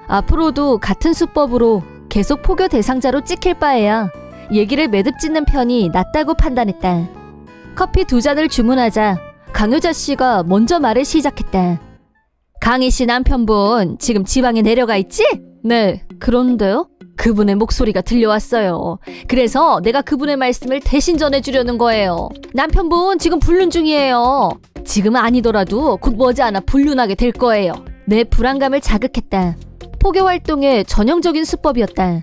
앞으로도 같은 수법으로 계속 포교 대상자로 찍힐 바에야 얘기를 매듭짓는 편이 낫다고 판단했다. 커피 2잔을 주문하자 강여자 씨가 먼저 말을 시작했다. 강희 씨 남편분 지금 지방에 내려가 있지? 네, 그런데요? 그분의 목소리가 들려왔어요. 그래서 내가 그분의 말씀을 대신 전해주려는 거예요. 남편분 지금 불륜 중이에요. 지금은 아니더라도 곧 머지않아 불륜하게 될 거예요. 내 불안감을 자극했다. 포교 활동의 전형적인 수법이었다.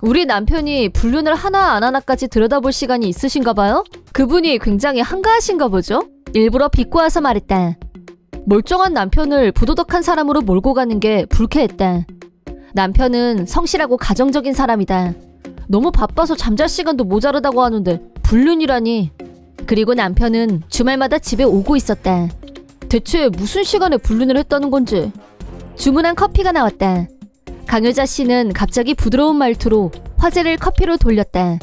우리 남편이 불륜을 하나 안 하나까지 들여다볼 시간이 있으신가 봐요? 그분이 굉장히 한가하신가 보죠? 일부러 비꼬아서 말했다. 멀쩡한 남편을 부도덕한 사람으로 몰고 가는 게 불쾌했다. 남편은 성실하고 가정적인 사람이다. 너무 바빠서 잠잘 시간도 모자르다고 하는데 불륜이라니. 그리고 남편은 주말마다 집에 오고 있었다. 대체 무슨 시간에 불륜을 했다는 건지. 주문한 커피가 나왔다. 강여자 씨는 갑자기 부드러운 말투로 화제를 커피로 돌렸다.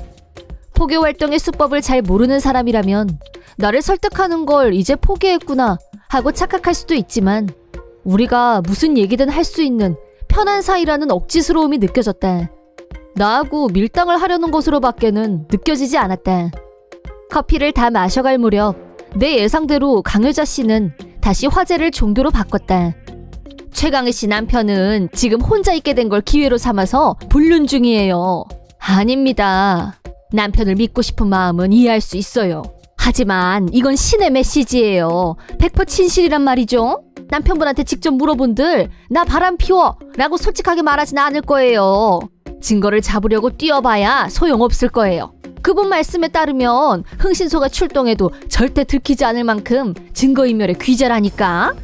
포교 활동의 수법을 잘 모르는 사람이라면 나를 설득하는 걸 이제 포기했구나 하고 착각할 수도 있지만 우리가 무슨 얘기든 할 수 있는 편한 사이라는 억지스러움이 느껴졌다. 나하고 밀당을 하려는 것으로밖에는 느껴지지 않았다. 커피를 다 마셔갈 무렵 내 예상대로 강여자 씨는 다시 화제를 종교로 바꿨다. 최강희 씨 남편은 지금 혼자 있게 된 걸 기회로 삼아서 불륜 중이에요. 아닙니다. 남편을 믿고 싶은 마음은 이해할 수 있어요. 하지만 이건 신의 메시지예요. 100% 진실이란 말이죠. 남편분한테 직접 물어본들 나 바람 피워 라고 솔직하게 말하진 않을 거예요. 증거를 잡으려고 뛰어봐야 소용없을 거예요. 그분 말씀에 따르면 흥신소가 출동해도 절대 들키지 않을 만큼 증거인멸의 귀재라니까.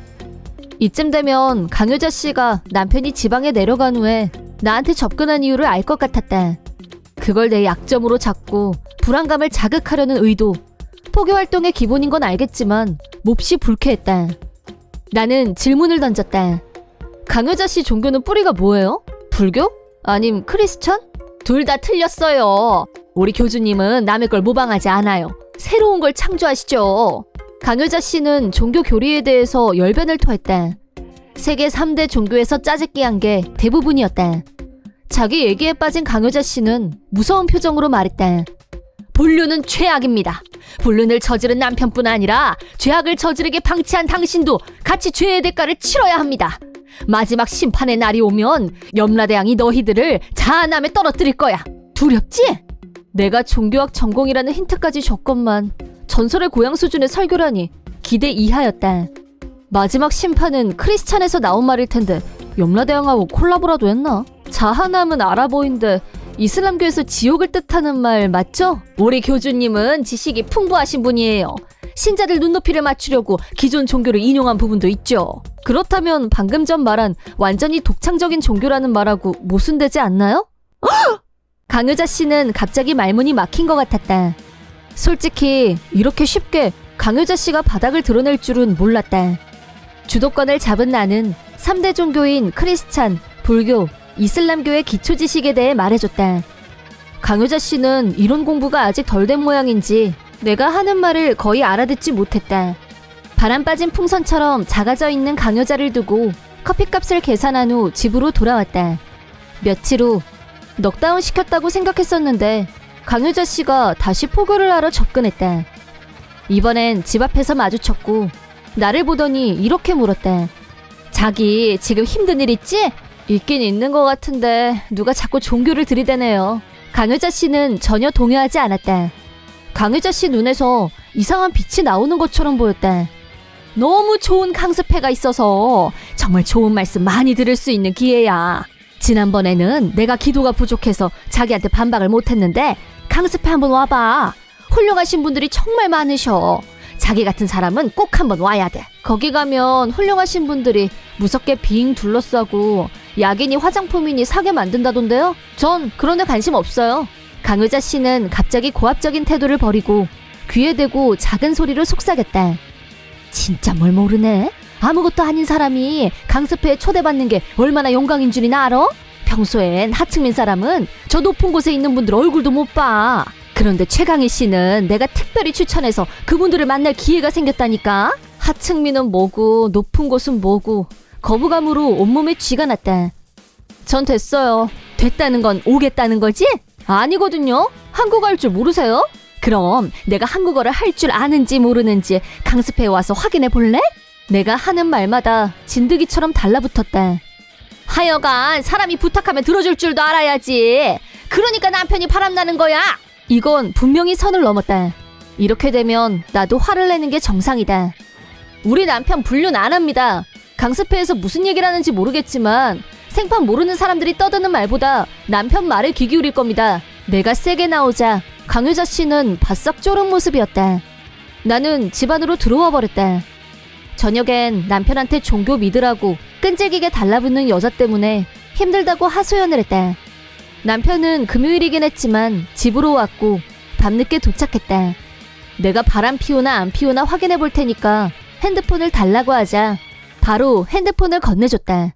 이쯤 되면 강여자 씨가 남편이 지방에 내려간 후에 나한테 접근한 이유를 알 것 같았다. 그걸 내 약점으로 잡고 불안감을 자극하려는 의도. 포교 활동의 기본인 건 알겠지만 몹시 불쾌했다. 나는 질문을 던졌다. 강여자 씨 종교는 뿌리가 뭐예요? 불교? 아님 크리스천? 둘 다 틀렸어요. 우리 교주님은 남의 걸 모방하지 않아요. 새로운 걸 창조하시죠. 강여자 씨는 종교 교리에 대해서 열변을 토했다. 세계 3대 종교에서 짜집기 한 게 대부분이었다. 자기 얘기에 빠진 강여자 씨는 무서운 표정으로 말했다. 불륜은 죄악입니다. 불륜을 저지른 남편뿐 아니라 죄악을 저지르게 방치한 당신도 같이 죄의 대가를 치러야 합니다. 마지막 심판의 날이 오면 염라대왕이 너희들을 자한함에 떨어뜨릴 거야. 두렵지? 내가 종교학 전공이라는 힌트까지 줬건만 전설의 고향 수준의 설교라니 기대 이하였다. 마지막 심판은 크리스찬에서 나온 말일 텐데 염라대왕하고 콜라보라도 했나? 자한함은 아랍어인데 이슬람교에서 지옥을 뜻하는 말 맞죠? 우리 교주님은 지식이 풍부하신 분이에요. 신자들 눈높이를 맞추려고 기존 종교를 인용한 부분도 있죠. 그렇다면 방금 전 말한 완전히 독창적인 종교라는 말하고 모순되지 않나요? 강여자 씨는 갑자기 말문이 막힌 것 같았다. 솔직히 이렇게 쉽게 강여자 씨가 바닥을 드러낼 줄은 몰랐다. 주도권을 잡은 나는 3대 종교인 크리스찬, 불교, 이슬람교의 기초 지식에 대해 말해줬다. 강여자 씨는 이론 공부가 아직 덜 된 모양인지 내가 하는 말을 거의 알아듣지 못했다. 바람 빠진 풍선처럼 작아져 있는 강여자를 두고 커피값을 계산한 후 집으로 돌아왔다. 며칠 후 넉다운 시켰다고 생각했었는데 강효자 씨가 다시 포교를 하러 접근했다. 이번엔 집 앞에서 마주쳤고 나를 보더니 이렇게 물었다. 자기 지금 힘든 일 있지? 있긴 있는 것 같은데 누가 자꾸 종교를 들이대네요. 강효자 씨는 전혀 동요하지 않았다. 강효자 씨 눈에서 이상한 빛이 나오는 것처럼 보였다. 너무 좋은 강습회가 있어서 정말 좋은 말씀 많이 들을 수 있는 기회야. 지난번에는 내가 기도가 부족해서 자기한테 반박을 못했는데 강습회 한번 와봐. 훌륭하신 분들이 정말 많으셔. 자기 같은 사람은 꼭 한번 와야 돼. 거기 가면 훌륭하신 분들이 무섭게 빙 둘러싸고 약이니 화장품이니 사게 만든다던데요? 전 그런 데 관심 없어요. 강효자 씨는 갑자기 고압적인 태도를 버리고 귀에 대고 작은 소리로 속삭였다. 진짜 뭘 모르네? 아무것도 아닌 사람이 강습회에 초대받는 게 얼마나 영광인 줄이나 알아? 평소엔 하층민 사람은 저 높은 곳에 있는 분들 얼굴도 못 봐. 그런데 최강희 씨는 내가 특별히 추천해서 그분들을 만날 기회가 생겼다니까? 하층민은 뭐고 높은 곳은 뭐고 거부감으로 온몸에 쥐가 났다. 전 됐어요. 됐다는 건 오겠다는 거지? 아니거든요. 한국어 할 줄 모르세요? 그럼 내가 한국어를 할 줄 아는지 모르는지 강습회에 와서 확인해 볼래? 내가 하는 말마다 진드기처럼 달라붙었다. 하여간 사람이 부탁하면 들어줄 줄도 알아야지. 그러니까 남편이 바람나는 거야. 이건 분명히 선을 넘었다. 이렇게 되면 나도 화를 내는 게 정상이다. 우리 남편 불륜 안 합니다. 강습회에서 무슨 얘기를 하는지 모르겠지만 생판 모르는 사람들이 떠드는 말보다 남편 말에 귀 기울일 겁니다. 내가 세게 나오자 강효자 씨는 바싹 졸은 모습이었다. 나는 집 안으로 들어와 버렸다. 저녁엔 남편한테 종교 믿으라고 끈질기게 달라붙는 여자 때문에 힘들다고 하소연을 했다. 남편은 금요일이긴 했지만 집으로 왔고 밤늦게 도착했다. 내가 바람 피우나 안 피우나 확인해 볼 테니까 핸드폰을 달라고 하자 바로 핸드폰을 건네줬다.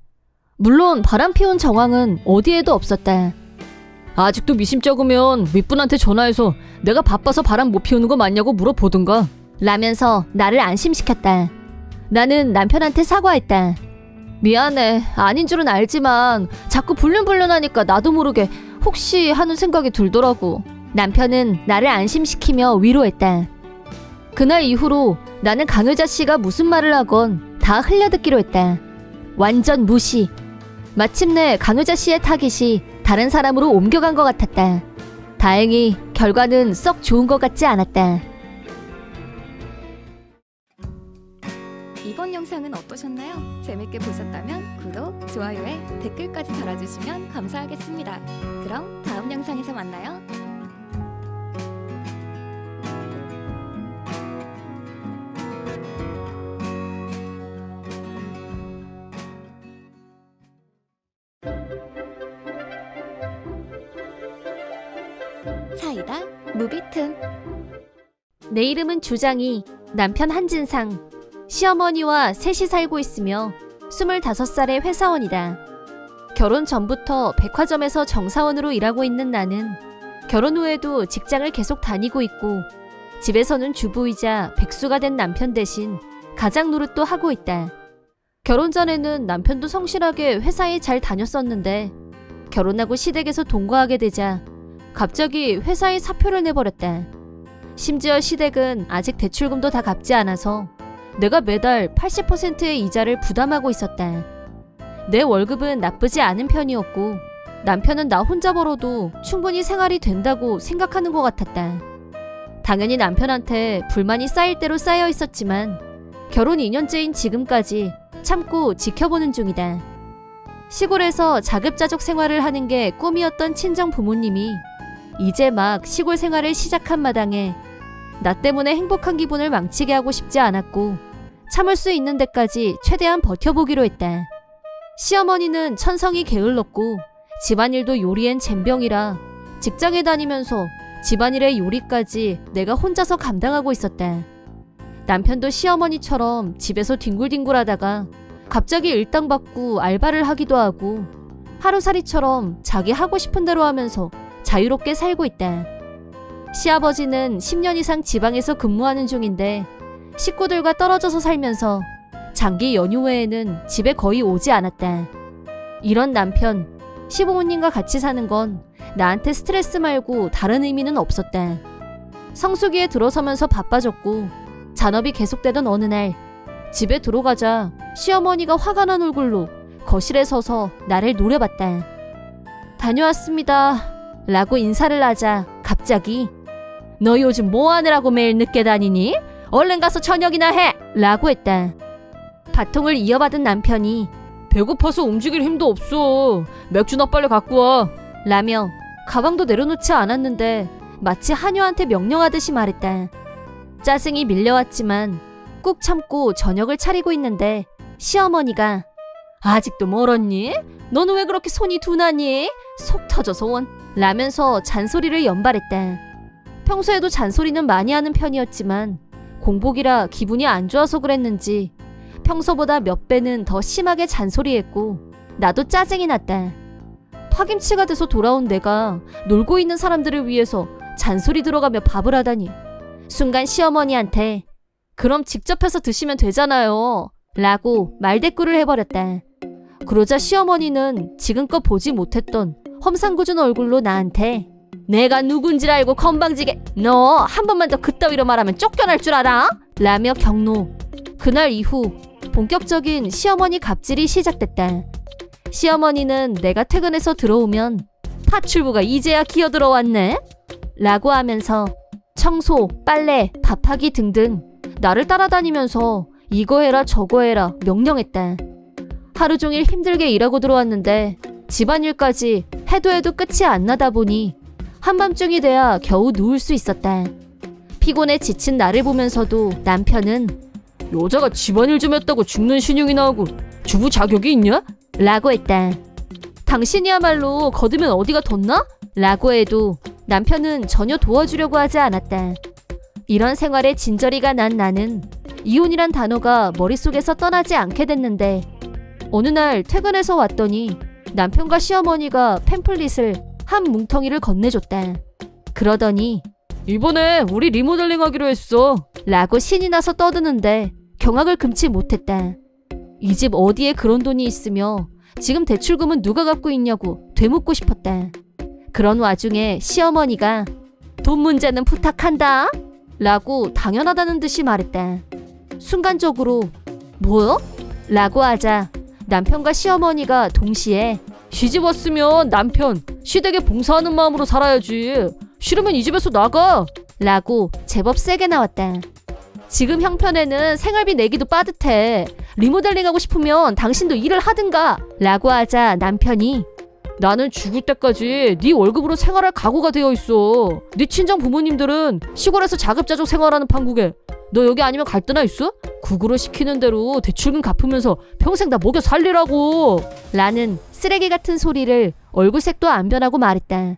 물론 바람 피운 정황은 어디에도 없었다. 아직도 미심쩍으면 윗분한테 전화해서 내가 바빠서 바람 못 피우는 거 맞냐고 물어보든가. 라면서 나를 안심시켰다. 나는 남편한테 사과했다. 미안해. 아닌 줄은 알지만 자꾸 불륜하니까 나도 모르게 혹시 하는 생각이 들더라고. 남편은 나를 안심시키며 위로했다. 그날 이후로 나는 강효자 씨가 무슨 말을 하건 다 흘려듣기로 했다. 완전 무시. 마침내 강효자 씨의 타깃이 다른 사람으로 옮겨간 것 같았다. 다행히 결과는 썩 좋은 것 같지 않았다. 이번 영상은 어떠셨나요? 재밌게 보셨다면 구독, 좋아요에 댓글까지 달아주시면 감사하겠습니다. 그럼 다음 영상에서 만나요. 사이다 무비튼. 내 이름은 주장이, 남편 한진상. 시어머니와 셋이 살고 있으며 25살의 회사원이다. 결혼 전부터 백화점에서 정사원으로 일하고 있는 나는 결혼 후에도 직장을 계속 다니고 있고 집에서는 주부이자 백수가 된 남편 대신 가장 노릇도 하고 있다. 결혼 전에는 남편도 성실하게 회사에 잘 다녔었는데 결혼하고 시댁에서 동거하게 되자 갑자기 회사에 사표를 내버렸다. 심지어 시댁은 아직 대출금도 다 갚지 않아서 내가 매달 80%의 이자를 부담하고 있었다. 내 월급은 나쁘지 않은 편이었고 남편은 나 혼자 벌어도 충분히 생활이 된다고 생각하는 것 같았다. 당연히 남편한테 불만이 쌓일 대로 쌓여 있었지만 결혼 2년째인 지금까지 참고 지켜보는 중이다. 시골에서 자급자족 생활을 하는 게 꿈이었던 친정 부모님이 이제 막 시골 생활을 시작한 마당에 나 때문에 행복한 기분을 망치게 하고 싶지 않았고 참을 수 있는 데까지 최대한 버텨보기로 했다. 시어머니는 천성이 게을렀고 집안일도 요리엔 젬병이라 직장에 다니면서 집안일의 요리까지 내가 혼자서 감당하고 있었다. 남편도 시어머니처럼 집에서 뒹굴뒹굴하다가 갑자기 일당 받고 알바를 하기도 하고 하루살이처럼 자기 하고 싶은 대로 하면서 자유롭게 살고 있다. 시아버지는 10년 이상 지방에서 근무하는 중인데 식구들과 떨어져서 살면서 장기 연휴 외에는 집에 거의 오지 않았다. 이런 남편, 시부모님과 같이 사는 건 나한테 스트레스 말고 다른 의미는 없었다. 성수기에 들어서면서 바빠졌고 잔업이 계속되던 어느 날 집에 들어가자 시어머니가 화가 난 얼굴로 거실에 서서 나를 노려봤다. 다녀왔습니다 라고 인사를 하자 갑자기 너 요즘 뭐 하느라고 매일 늦게 다니니? 얼른 가서 저녁이나 해! 라고 했다. 바통을 이어받은 남편이 배고파서 움직일 힘도 없어. 맥주나 빨리 갖고 와. 라며 가방도 내려놓지 않았는데 마치 하녀한테 명령하듯이 말했다. 짜증이 밀려왔지만 꾹 참고 저녁을 차리고 있는데 시어머니가 아직도 멀었니? 너는 왜 그렇게 손이 둔하니? 속 터져서 원 라면서 잔소리를 연발했다. 평소에도 잔소리는 많이 하는 편이었지만 공복이라 기분이 안 좋아서 그랬는지 평소보다 몇 배는 더 심하게 잔소리했고 나도 짜증이 났다. 파김치가 돼서 돌아온 내가 놀고 있는 사람들을 위해서 잔소리 들어가며 밥을 하다니. 순간 시어머니한테 그럼 직접 해서 드시면 되잖아요 라고 말대꾸를 해버렸다. 그러자 시어머니는 지금껏 보지 못했던 험상궂은 얼굴로 나한테 내가 누군지 알고 건방지게 너 한 번만 더 그따위로 말하면 쫓겨날 줄 알아? 라며 경로. 그날 이후 본격적인 시어머니 갑질이 시작됐다. 시어머니는 내가 퇴근해서 들어오면 파출부가 이제야 기어들어왔네? 라고 하면서 청소, 빨래, 밥하기 등등 나를 따라다니면서 이거 해라 저거 해라 명령했다. 하루 종일 힘들게 일하고 들어왔는데 집안일까지 해도 끝이 안 나다 보니 한밤중이 돼야 겨우 누울 수 있었다. 피곤해 지친 나를 보면서도 남편은 여자가 집안일 좀 했다고 죽는 신용이 나오고 주부 자격이 있냐? 라고 했다. 당신이야말로 거두면 어디가 덧나? 라고 해도 남편은 전혀 도와주려고 하지 않았다. 이런 생활에 진저리가 난 나는 이혼이란 단어가 머릿속에서 떠나지 않게 됐는데 어느 날 퇴근해서 왔더니 남편과 시어머니가 팸플릿을 한 뭉텅이를 건네줬다. 그러더니 이번에 우리 리모델링 하기로 했어. 라고 신이 나서 떠드는데 경악을 금치 못했다. 이 집 어디에 그런 돈이 있으며 지금 대출금은 누가 갖고 있냐고 되묻고 싶었다. 그런 와중에 시어머니가 돈 문제는 부탁한다 라고 당연하다는 듯이 말했다. 순간적으로 뭐요? 라고 하자 남편과 시어머니가 동시에 시집 왔으면 남편 시댁에 봉사하는 마음으로 살아야지. 싫으면 이 집에서 나가. 라고 제법 세게 나왔다. 지금 형편에는 생활비 내기도 빠듯해. 리모델링하고 싶으면 당신도 일을 하든가. 라고 하자 남편이 나는 죽을 때까지 네 월급으로 생활할 각오가 되어 있어. 네 친정 부모님들은 시골에서 자급자족 생활하는 판국에 너 여기 아니면 갈 데나 있어? 구구로 시키는 대로 대출금 갚으면서 평생 다 먹여 살리라고. 라는 쓰레기 같은 소리를 얼굴색도 안 변하고 말했다.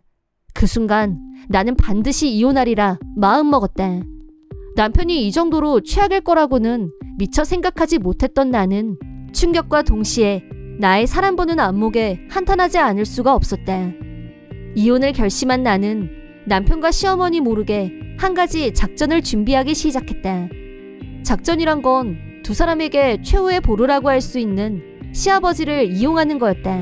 그 순간 나는 반드시 이혼하리라 마음먹었다. 남편이 이 정도로 최악일 거라고는 미처 생각하지 못했던 나는 충격과 동시에 나의 사람 보는 안목에 한탄하지 않을 수가 없었다. 이혼을 결심한 나는 남편과 시어머니 모르게 한 가지 작전을 준비하기 시작했다. 작전이란 건 두 사람에게 최후의 보루라고 할 수 있는 시아버지를 이용하는 거였다.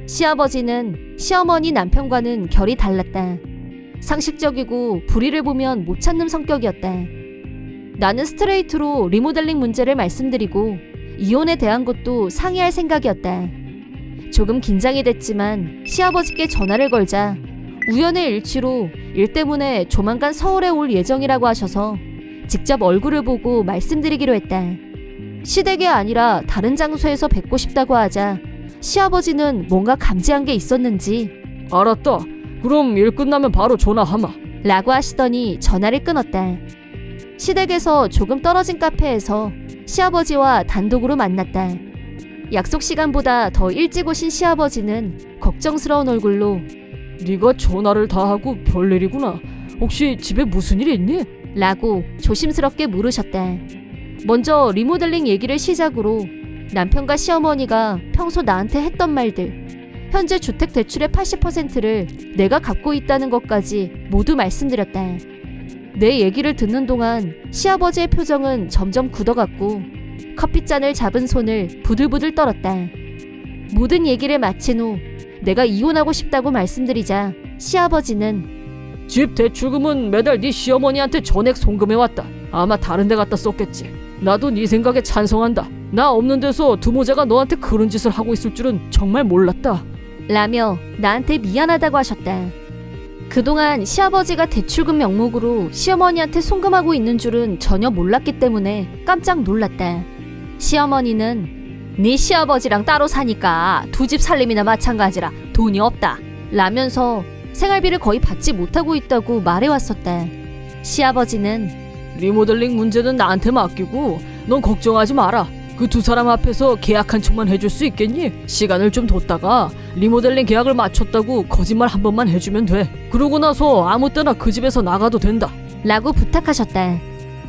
시아버지는 시어머니 남편과는 결이 달랐다. 상식적이고 불의를 보면 못 참는 성격이었다. 나는 스트레이트로 리모델링 문제를 말씀드리고 이혼에 대한 것도 상의할 생각이었다. 조금 긴장이 됐지만 시아버지께 전화를 걸자 우연의 일치로 일 때문에 조만간 서울에 올 예정이라고 하셔서 직접 얼굴을 보고 말씀드리기로 했다. 시댁이 아니라 다른 장소에서 뵙고 싶다고 하자 시아버지는 뭔가 감지한 게 있었는지 알았다. 그럼 일 끝나면 바로 전화하마. 라고 하시더니 전화를 끊었다. 시댁에서 조금 떨어진 카페에서 시아버지와 단독으로 만났다. 약속 시간보다 더 일찍 오신 시아버지는 걱정스러운 얼굴로 네가 전화를 다 하고 별일이구나. 혹시 집에 무슨 일 있니? 라고 조심스럽게 물으셨다. 먼저 리모델링 얘기를 시작으로 남편과 시어머니가 평소 나한테 했던 말들, 현재 주택 대출의 80%를 내가 갖고 있다는 것까지 모두 말씀드렸다. 내 얘기를 듣는 동안 시아버지의 표정은 점점 굳어갔고 커피잔을 잡은 손을 부들부들 떨었다. 모든 얘기를 마친 후 내가 이혼하고 싶다고 말씀드리자 시아버지는 집 대출금은 매달 네 시어머니한테 전액 송금해왔다. 아마 다른 데 갖다 썼겠지. 나도 네 생각에 찬성한다. 나 없는 데서 두모자가 너한테 그런 짓을 하고 있을 줄은 정말 몰랐다. 라며 나한테 미안하다고 하셨다. 그동안 시아버지가 대출금 명목으로 시어머니한테 송금하고 있는 줄은 전혀 몰랐기 때문에 깜짝 놀랐다. 시어머니는 네 시아버지랑 따로 사니까 두 집 살림이나 마찬가지라 돈이 없다 라면서 생활비를 거의 받지 못하고 있다고 말해왔었다. 시아버지는 리모델링 문제는 나한테 맡기고 넌 걱정하지 마라. 그 두 사람 앞에서 계약 한 척만 해줄 수 있겠니? 시간을 좀 뒀다가 리모델링 계약을 마쳤다고 거짓말 한 번만 해주면 돼. 그러고 나서 아무 때나 그 집에서 나가도 된다. 라고 부탁하셨다.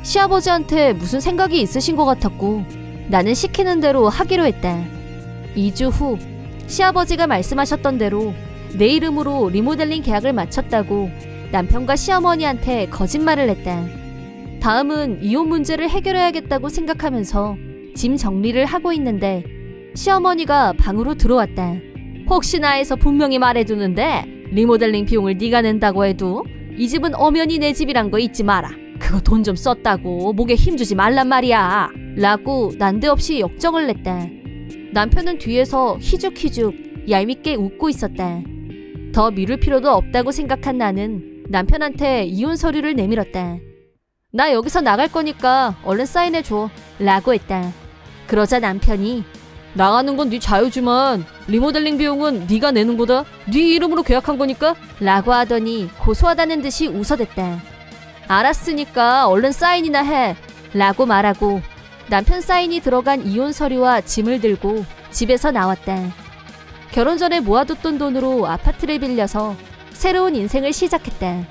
시아버지한테 무슨 생각이 있으신 것 같았고 나는 시키는 대로 하기로 했다. 2주 후 시아버지가 말씀하셨던 대로 내 이름으로 리모델링 계약을 마쳤다고 남편과 시어머니한테 거짓말을 했다. 다음은 이혼 문제를 해결해야겠다고 생각하면서 짐 정리를 하고 있는데 시어머니가 방으로 들어왔다. 혹시나 해서 분명히 말해두는데 리모델링 비용을 네가 낸다고 해도 이 집은 엄연히 내 집이란 거 잊지 마라. 그거 돈 좀 썼다고 목에 힘주지 말란 말이야. 라고 난데없이 역정을 냈다. 남편은 뒤에서 희죽희죽 얄밉게 웃고 있었다. 더 미룰 필요도 없다고 생각한 나는 남편한테 이혼 서류를 내밀었다. 나 여기서 나갈 거니까 얼른 사인해줘 라고 했다. 그러자 남편이 나가는 건 네 자유지만 리모델링 비용은 네가 내는 거다. 네 이름으로 계약한 거니까. 라고 하더니 고소하다는 듯이 웃어댔다. 알았으니까 얼른 사인이나 해 라고 말하고 남편 사인이 들어간 이혼 서류와 짐을 들고 집에서 나왔다. 결혼 전에 모아뒀던 돈으로 아파트를 빌려서 새로운 인생을 시작했다.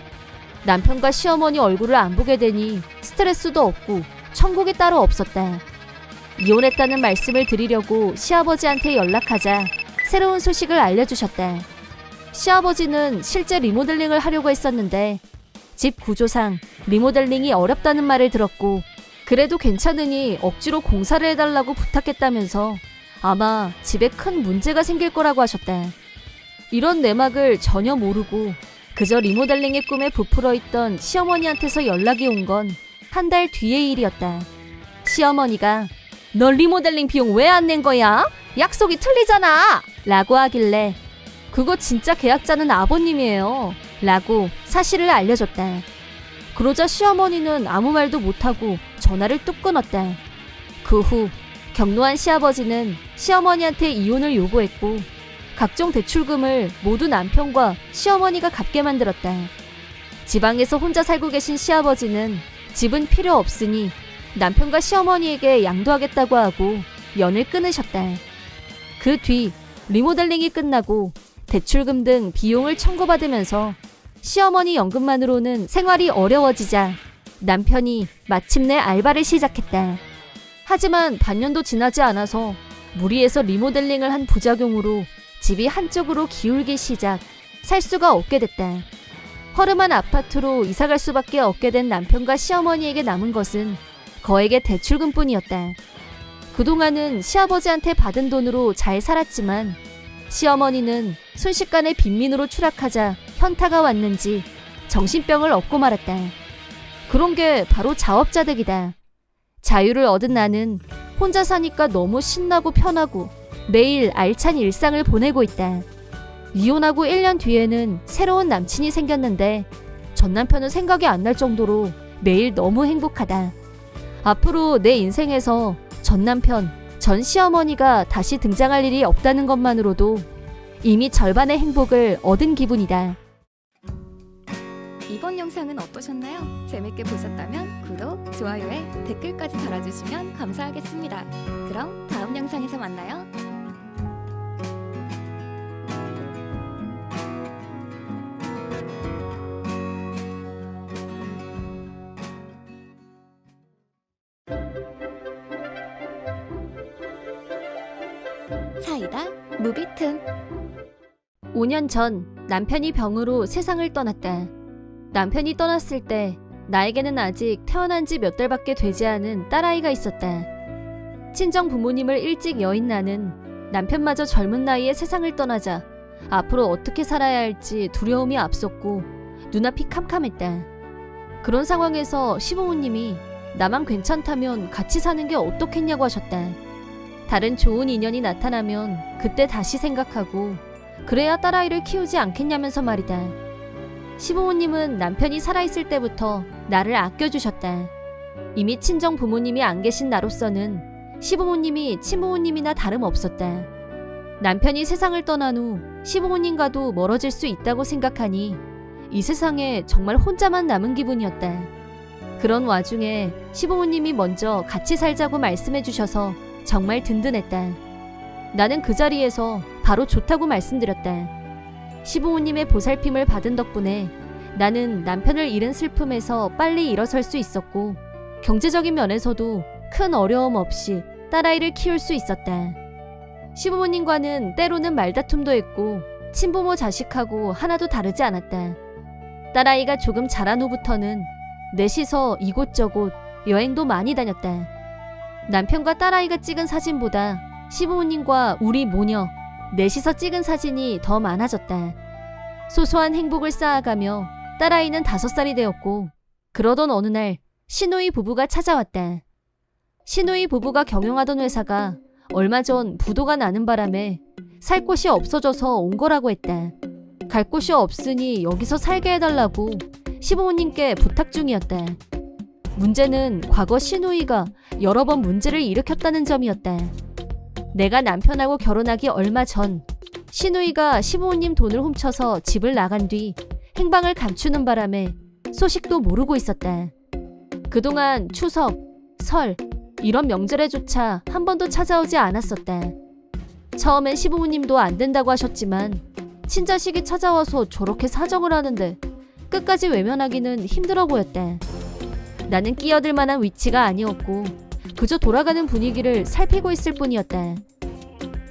남편과 시어머니 얼굴을 안 보게 되니 스트레스도 없고 천국이 따로 없었다. 이혼했다는 말씀을 드리려고 시아버지한테 연락하자 새로운 소식을 알려주셨다. 시아버지는 실제 리모델링을 하려고 했었는데 집 구조상 리모델링이 어렵다는 말을 들었고 그래도 괜찮으니 억지로 공사를 해달라고 부탁했다면서 아마 집에 큰 문제가 생길 거라고 하셨다. 이런 내막을 전혀 모르고 그저 리모델링의 꿈에 부풀어 있던 시어머니한테서 연락이 온 건 한 달 뒤의 일이었다. 시어머니가 너 리모델링 비용 왜 안 낸 거야? 약속이 틀리잖아! 라고 하길래 그거 진짜 계약자는 아버님이에요. 라고 사실을 알려줬다. 그러자 시어머니는 아무 말도 못하고 전화를 뚝 끊었다. 그 후 격노한 시아버지는 시어머니한테 이혼을 요구했고 각종 대출금을 모두 남편과 시어머니가 갚게 만들었다. 지방에서 혼자 살고 계신 시아버지는 집은 필요 없으니 남편과 시어머니에게 양도하겠다고 하고 연을 끊으셨다. 그 뒤 리모델링이 끝나고 대출금 등 비용을 청구받으면서 시어머니 연금만으로는 생활이 어려워지자 남편이 마침내 알바를 시작했다. 하지만 반년도 지나지 않아서 무리해서 리모델링을 한 부작용으로 집이 한쪽으로 기울기 시작, 살 수가 없게 됐다. 허름한 아파트로 이사갈 수밖에 없게 된 남편과 시어머니에게 남은 것은 거액의 대출금뿐이었다. 그동안은 시아버지한테 받은 돈으로 잘 살았지만 시어머니는 순식간에 빈민으로 추락하자 현타가 왔는지 정신병을 얻고 말았다. 그런 게 바로 자업자득이다. 자유를 얻은 나는 혼자 사니까 너무 신나고 편하고 매일 알찬 일상을 보내고 있다. 이혼하고 1년 뒤에는 새로운 남친이 생겼는데 전 남편은 생각이 안 날 정도로 매일 너무 행복하다. 앞으로 내 인생에서 전 남편, 전 시어머니가 다시 등장할 일이 없다는 것만으로도 이미 절반의 행복을 얻은 기분이다. 이번 영상은 어떠셨나요? 재밌게 보셨다면 구독, 좋아요에 댓글까지 달아주시면 감사하겠습니다. 그럼 다음 영상에서 만나요. 사이다 무비튼. 5년 전 남편이 병으로 세상을 떠났다. 남편이 떠났을 때 나에게는 아직 태어난 지 몇 달밖에 되지 않은 딸아이가 있었다. 친정 부모님을 일찍 여인 나는 남편마저 젊은 나이에 세상을 떠나자 앞으로 어떻게 살아야 할지 두려움이 앞섰고 눈앞이 캄캄했다. 그런 상황에서 시부모님이 나만 괜찮다면 같이 사는 게 어떻겠냐고 하셨다. 다른 좋은 인연이 나타나면 그때 다시 생각하고 그래야 딸아이를 키우지 않겠냐면서 말이다. 시부모님은 남편이 살아있을 때부터 나를 아껴주셨다. 이미 친정 부모님이 안 계신 나로서는 시부모님이 친부모님이나 다름없었다. 남편이 세상을 떠난 후 시부모님과도 멀어질 수 있다고 생각하니 이 세상에 정말 혼자만 남은 기분이었다. 그런 와중에 시부모님이 먼저 같이 살자고 말씀해 주셔서 정말 든든했다. 나는 그 자리에서 바로 좋다고 말씀드렸다. 시부모님의 보살핌을 받은 덕분에 나는 남편을 잃은 슬픔에서 빨리 일어설 수 있었고 경제적인 면에서도 큰 어려움 없이 딸아이를 키울 수 있었다. 시부모님과는 때로는 말다툼도 했고 친부모 자식하고 하나도 다르지 않았다. 딸아이가 조금 자란 후부터는 넷이서 이곳저곳 여행도 많이 다녔다. 남편과 딸아이가 찍은 사진보다 시부모님과 우리 모녀 넷이서 찍은 사진이 더 많아졌다. 소소한 행복을 쌓아가며 딸아이는 5살이 되었고 그러던 어느 날 시누이 부부가 찾아왔다. 시누이 부부가 경영하던 회사가 얼마 전 부도가 나는 바람에 살 곳이 없어져서 온 거라고 했다. 갈 곳이 없으니 여기서 살게 해달라고 시부모님께 부탁 중이었다. 문제는 과거 시누이가 여러 번 문제를 일으켰다는 점이었다. 내가 남편하고 결혼하기 얼마 전 시누이가 시부모님 돈을 훔쳐서 집을 나간 뒤 행방을 감추는 바람에 소식도 모르고 있었다. 그동안 추석, 설 이런 명절에조차 한 번도 찾아오지 않았었다. 처음엔 시부모님도 안 된다고 하셨지만 친자식이 찾아와서 저렇게 사정을 하는데 끝까지 외면하기는 힘들어 보였다. 나는 끼어들 만한 위치가 아니었고 그저 돌아가는 분위기를 살피고 있을 뿐이었다.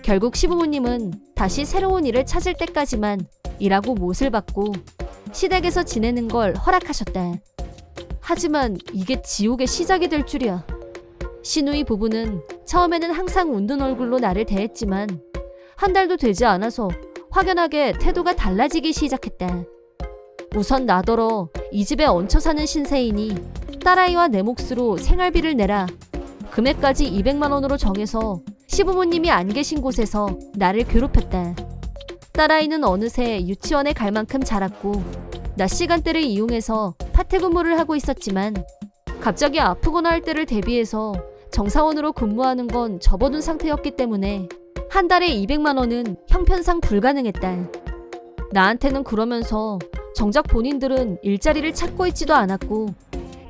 결국 시부모님은 다시 새로운 일을 찾을 때까지만 일하고 못을 받고 시댁에서 지내는 걸 허락하셨다. 하지만 이게 지옥의 시작이 될 줄이야. 시누이 부부는 처음에는 항상 웃는 얼굴로 나를 대했지만 한 달도 되지 않아서 확연하게 태도가 달라지기 시작했다. 우선 나더러 이 집에 얹혀 사는 신세이니 딸아이와 내 몫으로 생활비를 내라. 금액까지 200만 원으로 정해서 시부모님이 안 계신 곳에서 나를 괴롭혔다. 딸아이는 어느새 유치원에 갈 만큼 자랐고 낮 시간대를 이용해서 파트근무를 하고 있었지만 갑자기 아프거나 할 때를 대비해서 정사원으로 근무하는 건 접어둔 상태였기 때문에 한 달에 200만 원은 형편상 불가능했다. 나한테는 그러면서 정작 본인들은 일자리를 찾고 있지도 않았고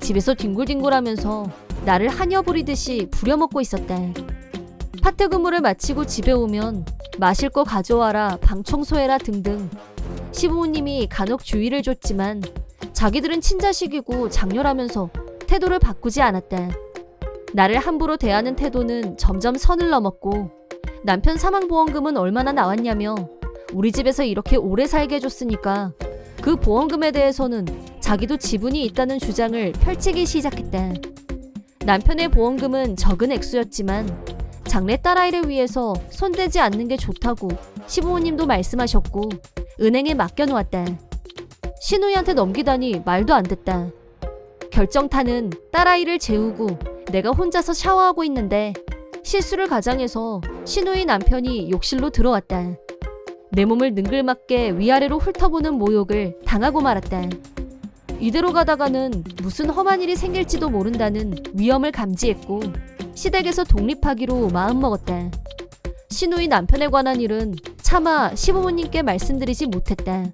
집에서 뒹굴뒹굴하면서 나를 한여 부리듯이 부려먹고 있었다. 파트 근무를 마치고 집에 오면 마실 거 가져와라, 방 청소해라 등등 시부모님이 간혹 주의를 줬지만 자기들은 친자식이고 장렬하면서 태도를 바꾸지 않았다. 나를 함부로 대하는 태도는 점점 선을 넘었고 남편 사망보험금은 얼마나 나왔냐며 우리 집에서 이렇게 오래 살게 해줬으니까 그 보험금에 대해서는 자기도 지분이 있다는 주장을 펼치기 시작했다. 남편의 보험금은 적은 액수였지만 장래 딸아이를 위해서 손대지 않는 게 좋다고 시부모님도 말씀하셨고 은행에 맡겨놓았다. 시누이한테 넘기다니 말도 안 됐다. 결정타는 딸아이를 재우고 내가 혼자서 샤워하고 있는데 실수를 가장해서 시누이 남편이 욕실로 들어왔다. 내 몸을 능글맞게 위아래로 훑어보는 모욕을 당하고 말았다. 이대로 가다가는 무슨 험한 일이 생길지도 모른다는 위험을 감지했고 시댁에서 독립하기로 마음먹었다. 시누이 남편에 관한 일은 차마 시부모님께 말씀드리지 못했다.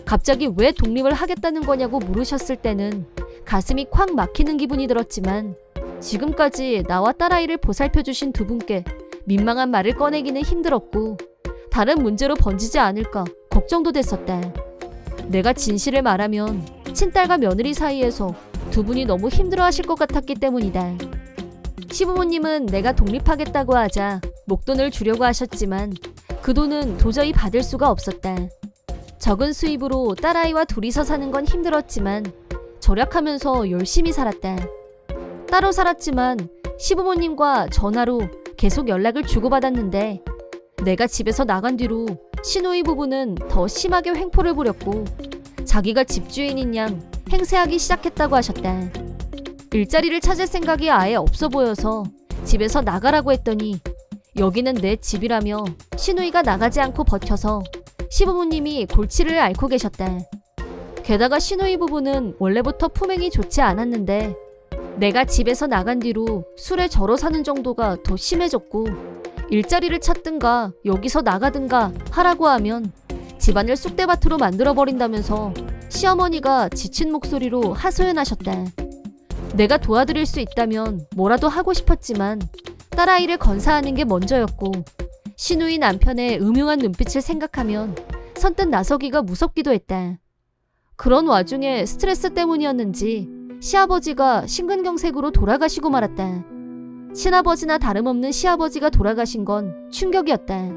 갑자기 왜 독립을 하겠다는 거냐고 물으셨을 때는 가슴이 콱 막히는 기분이 들었지만 지금까지 나와 딸아이를 보살펴주신 두 분께 민망한 말을 꺼내기는 힘들었고 다른 문제로 번지지 않을까 걱정도 됐었다. 내가 진실을 말하면 친딸과 며느리 사이에서 두 분이 너무 힘들어하실 것 같았기 때문이다. 시부모님은 내가 독립하겠다고 하자 목돈을 주려고 하셨지만 그 돈은 도저히 받을 수가 없었다. 적은 수입으로 딸아이와 둘이서 사는 건 힘들었지만 절약하면서 열심히 살았다. 따로 살았지만 시부모님과 전화로 계속 연락을 주고받았는데 내가 집에서 나간 뒤로 시누이 부부는 더 심하게 횡포를 부렸고 자기가 집주인인 양 행세하기 시작했다고 하셨다. 일자리를 찾을 생각이 아예 없어 보여서 집에서 나가라고 했더니 여기는 내 집이라며 시누이가 나가지 않고 버텨서 시부모님이 골치를 앓고 계셨다. 게다가 시누이 부부는 원래부터 품행이 좋지 않았는데 내가 집에서 나간 뒤로 술에 절어 사는 정도가 더 심해졌고 일자리를 찾든가 여기서 나가든가 하라고 하면 집안을 쑥대밭으로 만들어버린다면서 시어머니가 지친 목소리로 하소연하셨다. 내가 도와드릴 수 있다면 뭐라도 하고 싶었지만 딸아이를 건사하는 게 먼저였고 시누이 남편의 음흉한 눈빛을 생각하면 선뜻 나서기가 무섭기도 했다. 그런 와중에 스트레스 때문이었는지 시아버지가 심근경색으로 돌아가시고 말았다. 친아버지나 다름없는 시아버지가 돌아가신 건 충격이었다.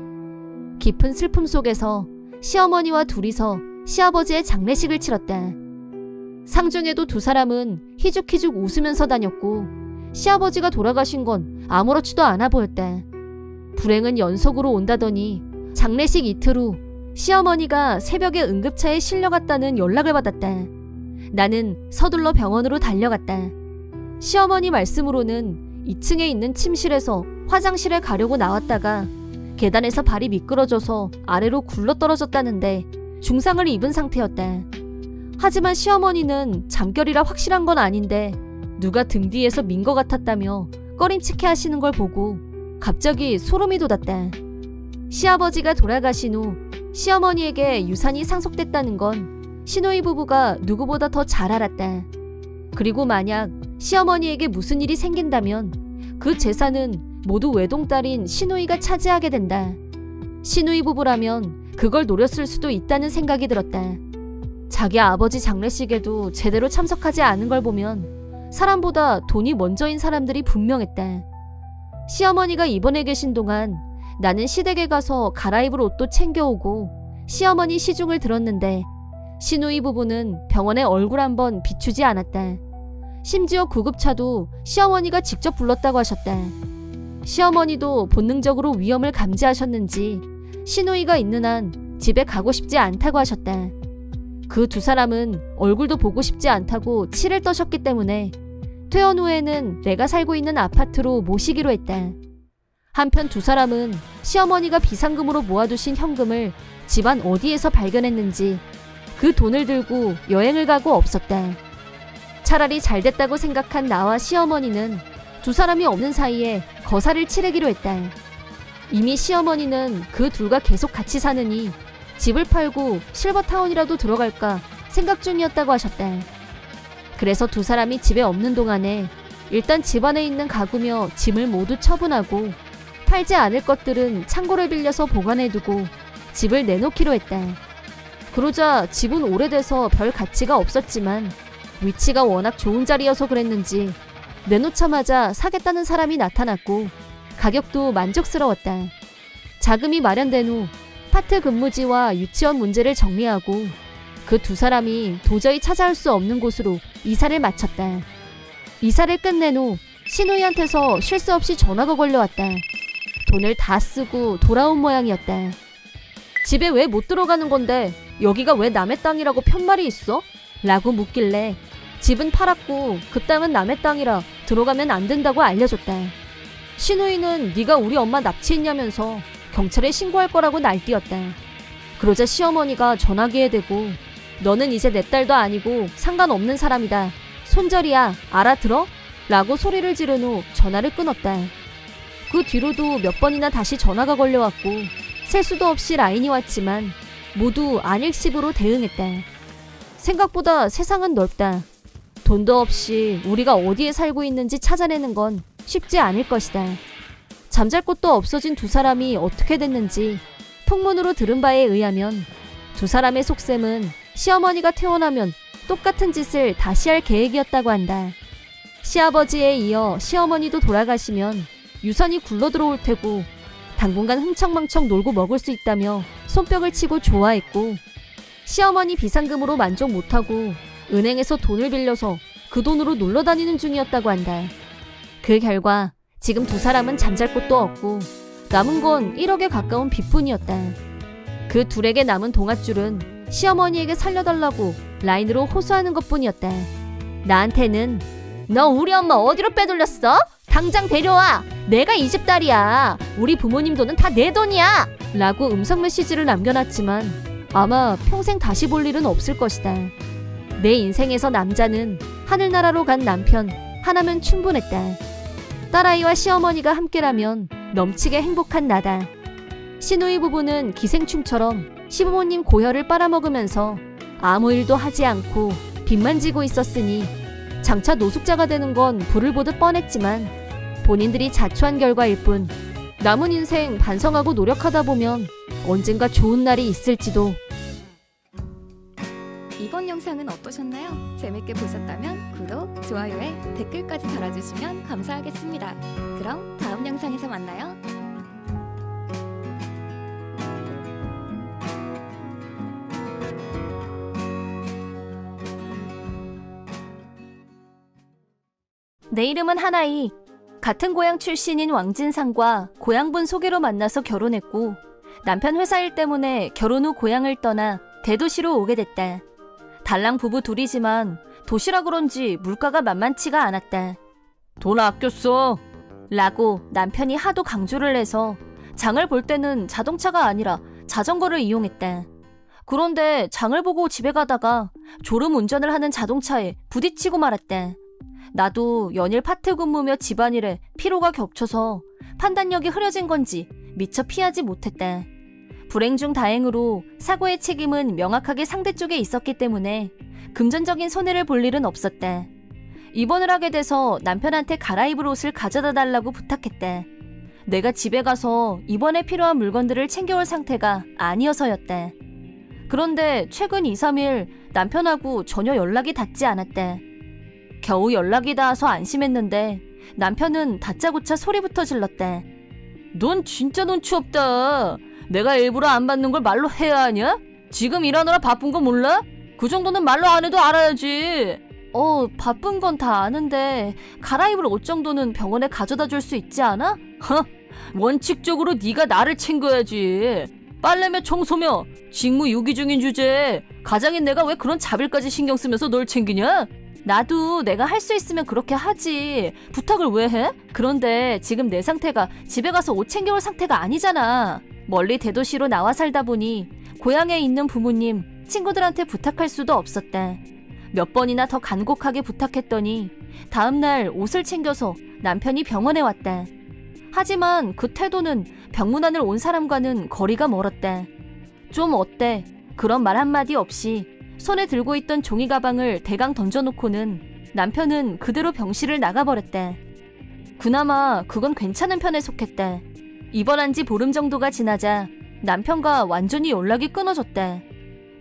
깊은 슬픔 속에서 시어머니와 둘이서 시아버지의 장례식을 치렀다. 상중에도 두 사람은 희죽희죽 웃으면서 다녔고 시아버지가 돌아가신 건 아무렇지도 않아 보였다. 불행은 연속으로 온다더니 장례식 이틀 후 시어머니가 새벽에 응급차에 실려갔다는 연락을 받았다. 나는 서둘러 병원으로 달려갔다. 시어머니 말씀으로는 2층에 있는 침실에서 화장실에 가려고 나왔다가 계단에서 발이 미끄러져서 아래로 굴러떨어졌다는데 중상을 입은 상태였다. 하지만 시어머니는 잠결이라 확실한 건 아닌데 누가 등 뒤에서 민 것 같았다며 꺼림칙해 하시는 걸 보고 갑자기 소름이 돋았다. 시아버지가 돌아가신 후 시어머니에게 유산이 상속됐다는 건 시누이 부부가 누구보다 더 잘 알았다. 그리고 만약 시어머니에게 무슨 일이 생긴다면 그 재산은 모두 외동딸인 시누이가 차지하게 된다. 시누이 부부라면 그걸 노렸을 수도 있다는 생각이 들었다. 자기 아버지 장례식에도 제대로 참석하지 않은 걸 보면 사람보다 돈이 먼저인 사람들이 분명했다. 시어머니가 입원해 계신 동안 나는 시댁에 가서 갈아입을 옷도 챙겨오고 시어머니 시중을 들었는데 시누이 부부는 병원에 얼굴 한번 비추지 않았다. 심지어 구급차도 시어머니가 직접 불렀다고 하셨다. 시어머니도 본능적으로 위험을 감지하셨는지 시누이가 있는 한 집에 가고 싶지 않다고 하셨다. 그 두 사람은 얼굴도 보고 싶지 않다고 치를 떠셨기 때문에 퇴원 후에는 내가 살고 있는 아파트로 모시기로 했다. 한편 두 사람은 시어머니가 비상금으로 모아두신 현금을 집안 어디에서 발견했는지 그 돈을 들고 여행을 가고 없었다. 차라리 잘 됐다고 생각한 나와 시어머니는 두 사람이 없는 사이에 거사를 치르기로 했다. 이미 시어머니는 그 둘과 계속 같이 사느니 집을 팔고 실버타운이라도 들어갈까 생각 중이었다고 하셨다. 그래서 두 사람이 집에 없는 동안에 일단 집안에 있는 가구며 짐을 모두 처분하고 팔지 않을 것들은 창고를 빌려서 보관해두고 집을 내놓기로 했다. 그러자 집은 오래돼서 별 가치가 없었지만 위치가 워낙 좋은 자리여서 그랬는지 내놓자마자 사겠다는 사람이 나타났고 가격도 만족스러웠다. 자금이 마련된 후 파트 근무지와 유치원 문제를 정리하고 그 두 사람이 도저히 찾아올 수 없는 곳으로 이사를 마쳤다. 이사를 끝낸 후 시누이한테서 쉴 새 없이 전화가 걸려왔다. 돈을 다 쓰고 돌아온 모양이었다. 집에 왜 못 들어가는 건데 여기가 왜 남의 땅이라고 편말이 있어? 라고 묻길래 집은 팔았고 그 땅은 남의 땅이라 들어가면 안 된다고 알려줬다. 시누이는 네가 우리 엄마 납치했냐면서 경찰에 신고할 거라고 날뛰었다. 그러자 시어머니가 전화기에 대고 너는 이제 내 딸도 아니고 상관없는 사람이다. 손절이야. 알아들어? 라고 소리를 지른 후 전화를 끊었다. 그 뒤로도 몇 번이나 다시 전화가 걸려왔고 셀 수도 없이 라인이 왔지만 모두 안일십으로 대응했다. 생각보다 세상은 넓다. 돈도 없이 우리가 어디에 살고 있는지 찾아내는 건 쉽지 않을 것이다. 잠잘 곳도 없어진 두 사람이 어떻게 됐는지 풍문으로 들은 바에 의하면 두 사람의 속셈은 시어머니가 퇴원하면 똑같은 짓을 다시 할 계획이었다고 한다. 시아버지에 이어 시어머니도 돌아가시면 유산이 굴러들어올 테고 당분간 흥청망청 놀고 먹을 수 있다며 손뼉을 치고 좋아했고 시어머니 비상금으로 만족 못하고 은행에서 돈을 빌려서 그 돈으로 놀러 다니는 중이었다고 한다. 그 결과 지금 두 사람은 잠잘 곳도 없고 남은 건 1억에 가까운 빚뿐이었다. 그 둘에게 남은 동아줄은 시어머니에게 살려달라고 라인으로 호소하는 것뿐이었다. 나한테는 너 우리 엄마 어디로 빼돌렸어? 당장 데려와! 내가 이 집 딸이야! 우리 부모님 돈은 다 내 돈이야! 라고 음성 메시지를 남겨놨지만 아마 평생 다시 볼 일은 없을 것이다. 내 인생에서 남자는 하늘나라로 간 남편 하나면 충분했다. 딸아이와 시어머니가 함께라면 넘치게 행복한 나다. 시누이 부부는 기생충처럼 시부모님 고혈을 빨아먹으면서 아무 일도 하지 않고 빚만 지고 있었으니 장차 노숙자가 되는 건 불을 보듯 뻔했지만 본인들이 자초한 결과일 뿐 남은 인생 반성하고 노력하다 보면 언젠가 좋은 날이 있을지도. 이번 영상은 어떠셨나요? 재밌게 보셨다면 구독, 좋아요에 댓글까지 달아주시면 감사하겠습니다. 그럼 다음 영상에서 만나요. 내 이름은 하나이. 같은 고향 출신인 왕진상과 고향분 소개로 만나서 결혼했고 남편 회사 일 때문에 결혼 후 고향을 떠나 대도시로 오게 됐다. 달랑 부부 둘이지만 도시라 그런지 물가가 만만치가 않았다. 돈 아껴 써. 라고 남편이 하도 강조를 해서 장을 볼 때는 자동차가 아니라 자전거를 이용했다. 그런데 장을 보고 집에 가다가 졸음 운전을 하는 자동차에 부딪히고 말았다. 나도 연일 파트 근무며 집안일에 피로가 겹쳐서 판단력이 흐려진 건지 미처 피하지 못했다. 불행 중 다행으로 사고의 책임은 명확하게 상대 쪽에 있었기 때문에 금전적인 손해를 볼 일은 없었다. 입원을 하게 돼서 남편한테 갈아입을 옷을 가져다 달라고 부탁했다. 내가 집에 가서 입원에 필요한 물건들을 챙겨올 상태가 아니어서였다. 그런데 최근 2, 3일 남편하고 전혀 연락이 닿지 않았다. 겨우 연락이 닿아서 안심했는데 남편은 다짜고짜 소리부터 질렀다. 넌 진짜 눈치 없다. 내가 일부러 안 받는 걸 말로 해야 하냐? 지금 일하느라 바쁜 거 몰라? 그 정도는 말로 안 해도 알아야지. 바쁜 건 다 아는데 갈아입을 옷 정도는 병원에 가져다 줄 수 있지 않아? 원칙적으로 네가 나를 챙겨야지. 빨래며 청소며 직무 유기 중인 주제에 가장인 내가 왜 그런 자빌까지 신경 쓰면서 널 챙기냐? 나도 내가 할 수 있으면 그렇게 하지. 부탁을 왜 해? 그런데 지금 내 상태가 집에 가서 옷 챙겨올 상태가 아니잖아. 멀리 대도시로 나와 살다 보니 고향에 있는 부모님, 친구들한테 부탁할 수도 없었다. 몇 번이나 더 간곡하게 부탁했더니 다음날 옷을 챙겨서 남편이 병원에 왔다. 하지만 그 태도는 병문안을 온 사람과는 거리가 멀었다. 좀 어때? 그런 말 한마디 없이 손에 들고 있던 종이 가방을 대강 던져놓고는 남편은 그대로 병실을 나가버렸다. 그나마 그건 괜찮은 편에 속했다. 입원한 지 보름 정도가 지나자 남편과 완전히 연락이 끊어졌다.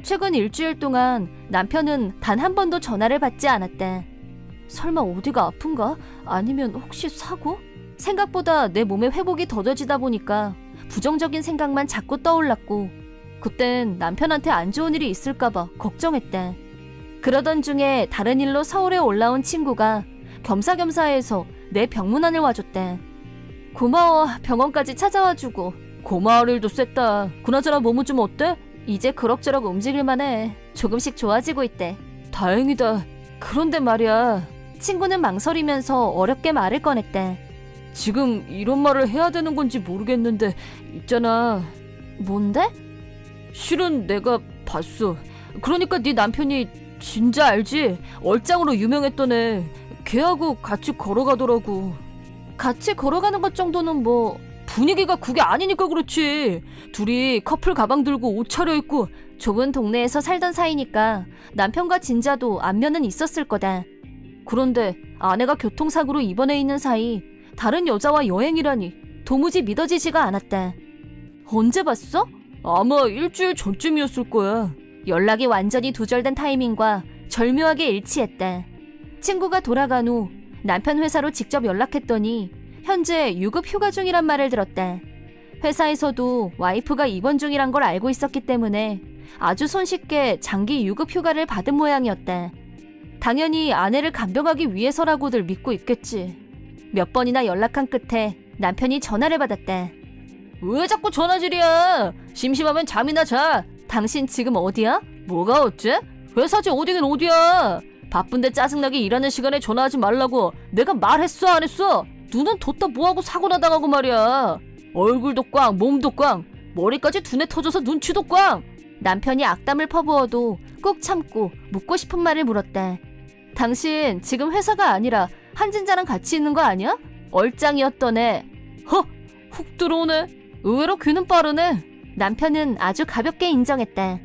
최근 일주일 동안 남편은 단 한 번도 전화를 받지 않았다. 설마 어디가 아픈가? 아니면 혹시 사고? 생각보다 내 몸의 회복이 더뎌지다 보니까 부정적인 생각만 자꾸 떠올랐고 그땐 남편한테 안 좋은 일이 있을까봐 걱정했다. 그러던 중에 다른 일로 서울에 올라온 친구가 겸사겸사해서 내 병문안을 와줬다. 고마워. 병원까지 찾아와주고. 고마울 일도 셌다. 그나저나 몸은 좀 어때? 이제 그럭저럭 움직일만 해. 조금씩 좋아지고 있대. 다행이다. 그런데 말이야. 친구는 망설이면서 어렵게 말을 꺼냈다. 지금 이런 말을 해야 되는 건지 모르겠는데 있잖아. 뭔데? 실은 내가 봤어. 그러니까 네 남편이 진짜 알지? 얼짱으로 유명했던 애. 걔하고 같이 걸어가더라고. 같이 걸어가는 것 정도는 뭐 분위기가 그게 아니니까 그렇지. 둘이 커플 가방 들고 옷 차려입고 좁은 동네에서 살던 사이니까 남편과 진자도 안면은 있었을 거다. 그런데 아내가 교통사고로 입원해 있는 사이 다른 여자와 여행이라니 도무지 믿어지지가 않았다. 언제 봤어? 아마 일주일 전쯤이었을 거야. 연락이 완전히 두절된 타이밍과 절묘하게 일치했다. 친구가 돌아간 후 남편 회사로 직접 연락했더니 현재 유급 휴가 중이란 말을 들었다. 회사에서도 와이프가 입원 중이란 걸 알고 있었기 때문에 아주 손쉽게 장기 유급 휴가를 받은 모양이었다. 당연히 아내를 간병하기 위해서라고들 믿고 있겠지. 몇 번이나 연락한 끝에 남편이 전화를 받았다. 왜 자꾸 전화질이야? 심심하면 잠이나 자. 당신 지금 어디야? 뭐가 어째? 회사지 어디긴 어디야. 바쁜데 짜증나게 일하는 시간에 전화하지 말라고 내가 말했어 안 했어? 눈은 뒀다 뭐하고 사고나 당하고 말이야. 얼굴도 꽝 몸도 꽝 머리까지 두뇌 터져서 눈치도 꽝. 남편이 악담을 퍼부어도 꾹 참고 묻고 싶은 말을 물었다. 당신 지금 회사가 아니라 한진자랑 같이 있는 거 아니야? 얼짱이었던 애. 훅 들어오네. 의외로 귀는 빠르네. 남편은 아주 가볍게 인정했다.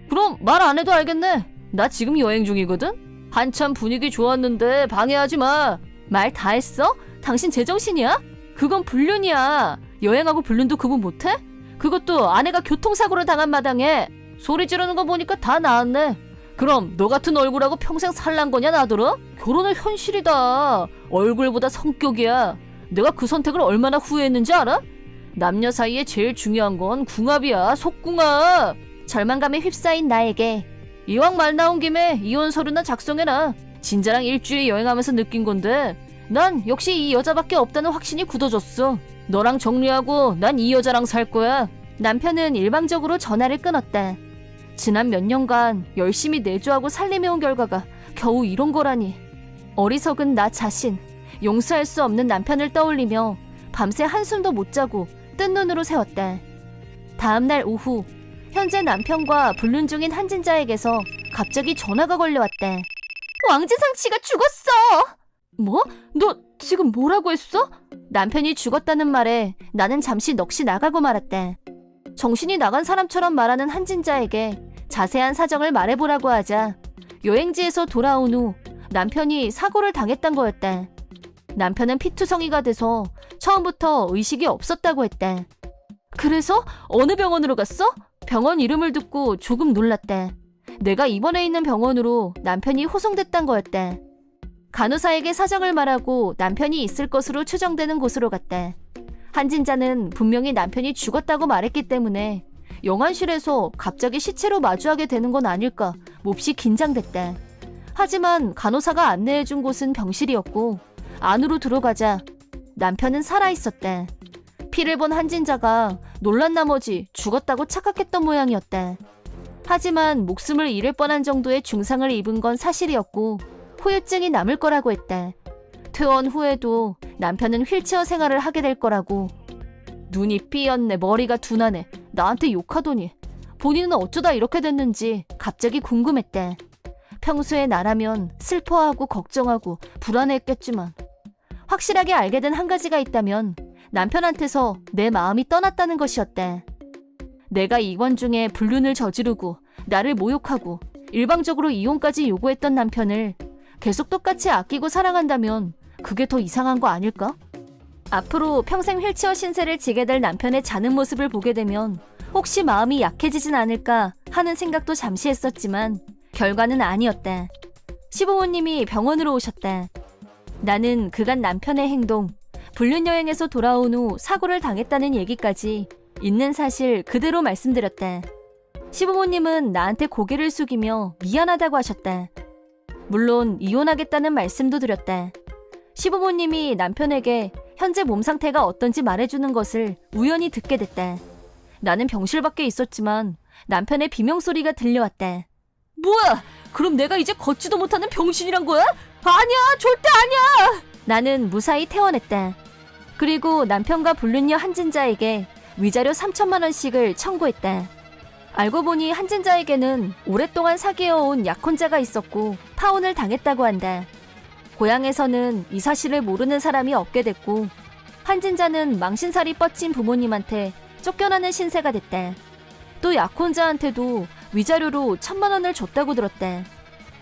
그럼 말 안 해도 알겠네. 나 지금 여행 중이거든. 한참 분위기 좋았는데 방해하지 마. 말 다 했어? 당신 제정신이야? 그건 불륜이야. 여행하고 불륜도 구분 못해? 그것도 아내가 교통사고를 당한 마당에. 소리 지르는 거 보니까 다 나았네. 그럼 너 같은 얼굴하고 평생 살란 거냐 나더러? 결혼은 현실이다. 얼굴보다 성격이야. 내가 그 선택을 얼마나 후회했는지 알아? 남녀 사이에 제일 중요한 건 궁합이야. 속궁합. 절망감에 휩싸인 나에게 이왕 말 나온 김에 이혼 서류나 작성해라. 진자랑 일주일 여행하면서 느낀 건데 난 역시 이 여자밖에 없다는 확신이 굳어졌어. 너랑 정리하고 난 이 여자랑 살 거야. 남편은 일방적으로 전화를 끊었다. 지난 몇 년간 열심히 내조하고 살림해온 결과가 겨우 이런 거라니. 어리석은 나 자신, 용서할 수 없는 남편을 떠올리며 밤새 한숨도 못 자고 뜬 눈으로 세웠다. 다음날 오후, 현재 남편과 불륜 중인 한진자에게서 갑자기 전화가 걸려왔다. 왕재상 씨가 죽었어! 뭐? 너 지금 뭐라고 했어? 남편이 죽었다는 말에 나는 잠시 넋이 나가고 말았다. 정신이 나간 사람처럼 말하는 한진자에게 자세한 사정을 말해보라고 하자 여행지에서 돌아온 후 남편이 사고를 당했단 거였다. 남편은 피투성이가 돼서 처음부터 의식이 없었다고 했다. 그래서 어느 병원으로 갔어? 병원 이름을 듣고 조금 놀랐다. 내가 입원해 있는 병원으로 남편이 호송됐단 거였다. 간호사에게 사정을 말하고 남편이 있을 것으로 추정되는 곳으로 갔다. 한진자는 분명히 남편이 죽었다고 말했기 때문에 영안실에서 갑자기 시체로 마주하게 되는 건 아닐까 몹시 긴장됐다. 하지만 간호사가 안내해준 곳은 병실이었고 안으로 들어가자 남편은 살아있었다. 피를 본 한진자가 놀란 나머지 죽었다고 착각했던 모양이었다. 하지만 목숨을 잃을 뻔한 정도의 중상을 입은 건 사실이었고 후유증이 남을 거라고 했다. 퇴원 후에도 남편은 휠체어 생활을 하게 될 거라고. 눈이 삐었네, 머리가 둔하네, 나한테 욕하더니 본인은 어쩌다 이렇게 됐는지 갑자기 궁금했대. 평소에 나라면 슬퍼하고 걱정하고 불안해했겠지만 확실하게 알게 된 한 가지가 있다면 남편한테서 내 마음이 떠났다는 것이었대. 내가 입원 중에 불륜을 저지르고 나를 모욕하고 일방적으로 이혼까지 요구했던 남편을 계속 똑같이 아끼고 사랑한다면 그게 더 이상한 거 아닐까? 앞으로 평생 휠체어 신세를 지게 될 남편의 자는 모습을 보게 되면 혹시 마음이 약해지진 않을까 하는 생각도 잠시 했었지만 결과는 아니었다. 시부모님이 병원으로 오셨다. 나는 그간 남편의 행동, 불륜 여행에서 돌아온 후 사고를 당했다는 얘기까지 있는 사실 그대로 말씀드렸다. 시부모님은 나한테 고개를 숙이며 미안하다고 하셨다. 물론 이혼하겠다는 말씀도 드렸다. 시부모님이 남편에게 현재 몸 상태가 어떤지 말해주는 것을 우연히 듣게 됐다. 나는 병실 밖에 있었지만 남편의 비명소리가 들려왔다. 뭐야? 그럼 내가 이제 걷지도 못하는 병신이란 거야? 아니야, 절대 아니야! 나는 무사히 퇴원했다. 그리고 남편과 불륜녀 한진자에게 위자료 3천만 원씩을 청구했다. 알고 보니 한진자에게는 오랫동안 사귀어온 약혼자가 있었고 파혼을 당했다고 한다. 고향에서는 이 사실을 모르는 사람이 없게 됐고 한진자는 망신살이 뻗친 부모님한테 쫓겨나는 신세가 됐다. 또 약혼자한테도 위자료로 1,000만 원을 줬다고 들었다.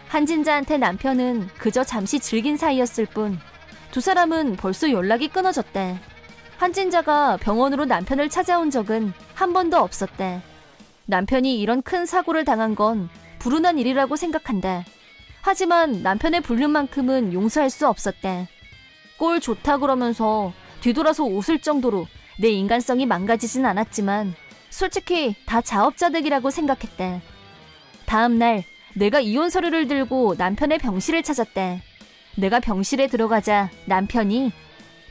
한진자한테 남편은 그저 잠시 즐긴 사이였을 뿐 두 사람은 벌써 연락이 끊어졌다. 한진자가 병원으로 남편을 찾아온 적은 한 번도 없었다. 남편이 이런 큰 사고를 당한 건 불운한 일이라고 생각한다. 하지만 남편의 불륜만큼은 용서할 수 없었다. 꼴 좋다 그러면서 뒤돌아서 웃을 정도로 내 인간성이 망가지진 않았지만 솔직히 다 자업자득이라고 생각했다. 다음 날 내가 이혼 서류를 들고 남편의 병실을 찾았다. 내가 병실에 들어가자 남편이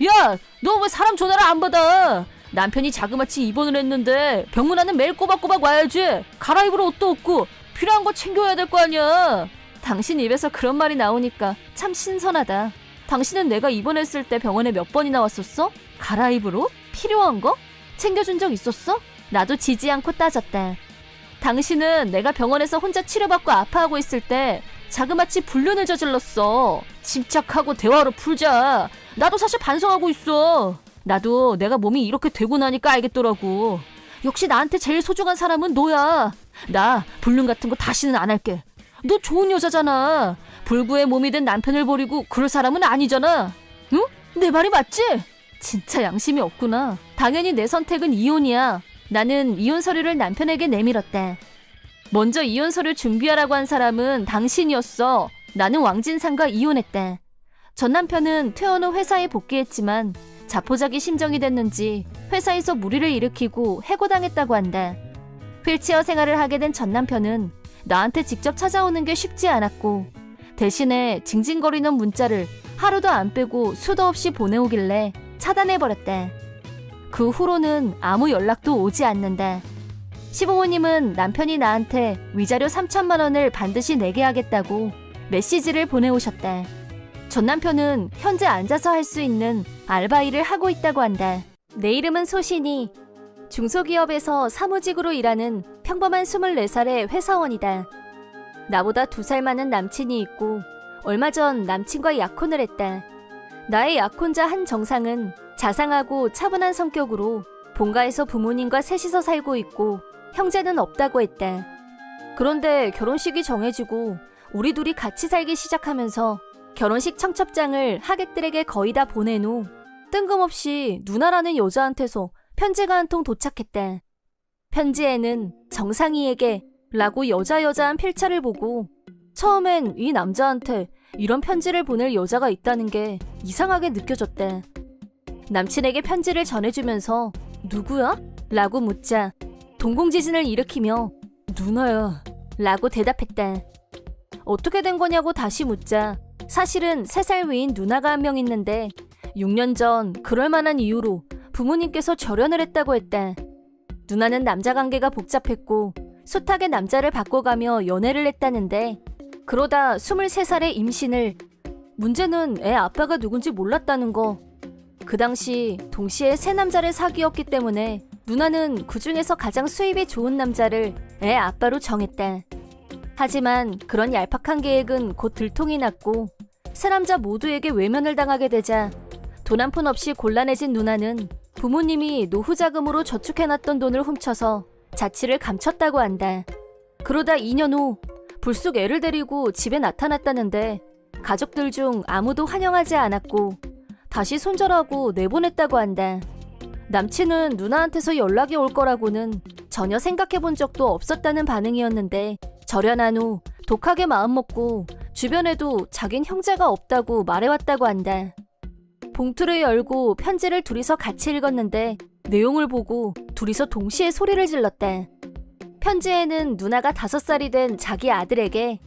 야, 너 왜 사람 전화를 안 받아? 남편이 자그마치 입원을 했는데 병문안은 매일 꼬박꼬박 와야지. 갈아입을 옷도 없고 필요한 거 챙겨야 될 거 아니야. 당신 입에서 그런 말이 나오니까 참 신선하다. 당신은 내가 입원했을 때 병원에 몇 번이나 왔었어? 갈아입을 옷? 필요한 거? 챙겨준 적 있었어? 나도 지지 않고 따졌다. 당신은 내가 병원에서 혼자 치료받고 아파하고 있을 때 자그마치 불륜을 저질렀어. 침착하고 대화로 풀자. 나도 사실 반성하고 있어. 나도 내가 몸이 이렇게 되고 나니까 알겠더라고. 역시 나한테 제일 소중한 사람은 너야. 나 불륜 같은 거 다시는 안 할게. 너 좋은 여자잖아. 불구의 몸이 된 남편을 버리고 그럴 사람은 아니잖아. 응? 내 말이 맞지? 진짜 양심이 없구나. 당연히 내 선택은 이혼이야. 나는 이혼 서류를 남편에게 내밀었다. 먼저 이혼 서류 준비하라고 한 사람은 당신이었어. 나는 왕진상과 이혼했다. 전 남편은 퇴원 후 회사에 복귀했지만 자포자기 심정이 됐는지 회사에서 무리를 일으키고 해고당했다고 한다. 휠체어 생활을 하게 된 전 남편은 나한테 직접 찾아오는 게 쉽지 않았고 대신에 징징거리는 문자를 하루도 안 빼고 수도 없이 보내오길래 차단해버렸다. 그 후로는 아무 연락도 오지 않는다. 시부모님은 남편이 나한테 위자료 3천만 원을 반드시 내게 하겠다고 메시지를 보내오셨다. 전 남편은 현재 앉아서 할 수 있는 알바 일을 하고 있다고 한다. 내 이름은 소신이. 중소기업에서 사무직으로 일하는 평범한 24살의 회사원이다. 나보다 2살 많은 남친이 있고 얼마 전 남친과 약혼을 했다. 나의 약혼자 한정상은 자상하고 차분한 성격으로 본가에서 부모님과 셋이서 살고 있고 형제는 없다고 했다. 그런데 결혼식이 정해지고 우리 둘이 같이 살기 시작하면서 결혼식 청첩장을 하객들에게 거의 다 보낸 후 뜬금없이 누나라는 여자한테서 편지가 한 통 도착했다. 편지에는 정상이에게 라고 여자여자한 필자를 보고 처음엔 이 남자한테 이런 편지를 보낼 여자가 있다는 게 이상하게 느껴졌다. 남친에게 편지를 전해주면서 누구야? 라고 묻자 동공지진을 일으키며 누나야 라고 대답했다. 어떻게 된 거냐고 다시 묻자 사실은 3살 위인 누나가 한 명 있는데 6년 전 그럴 만한 이유로 부모님께서 절연을 했다고 했다. 누나는 남자 관계가 복잡했고 숱하게 남자를 바꿔가며 연애를 했다는데 그러다 23살에 임신을. 문제는 애 아빠가 누군지 몰랐다는 거. 그 당시 동시에 3남자를 사귀었기 때문에 누나는 그 중에서 가장 수입이 좋은 남자를 애 아빠로 정했다. 하지만 그런 얄팍한 계획은 곧 들통이 났고 3남자 모두에게 외면을 당하게 되자 돈 한 푼 없이 곤란해진 누나는 부모님이 노후 자금으로 저축해놨던 돈을 훔쳐서 자취를 감췄다고 한다. 그러다 2년 후 불쑥 애를 데리고 집에 나타났다는데 가족들 중 아무도 환영하지 않았고 다시 손절하고 내보냈다고 한다. 남친은 누나한테서 연락이 올 거라고는 전혀 생각해본 적도 없었다는 반응이었는데 절연한 후 독하게 마음먹고 주변에도 자긴 형제가 없다고 말해왔다고 한다. 봉투를 열고 편지를 둘이서 같이 읽었는데 내용을 보고 둘이서 동시에 소리를 질렀다. 편지에는 누나가 5살이 된 자기 아들에게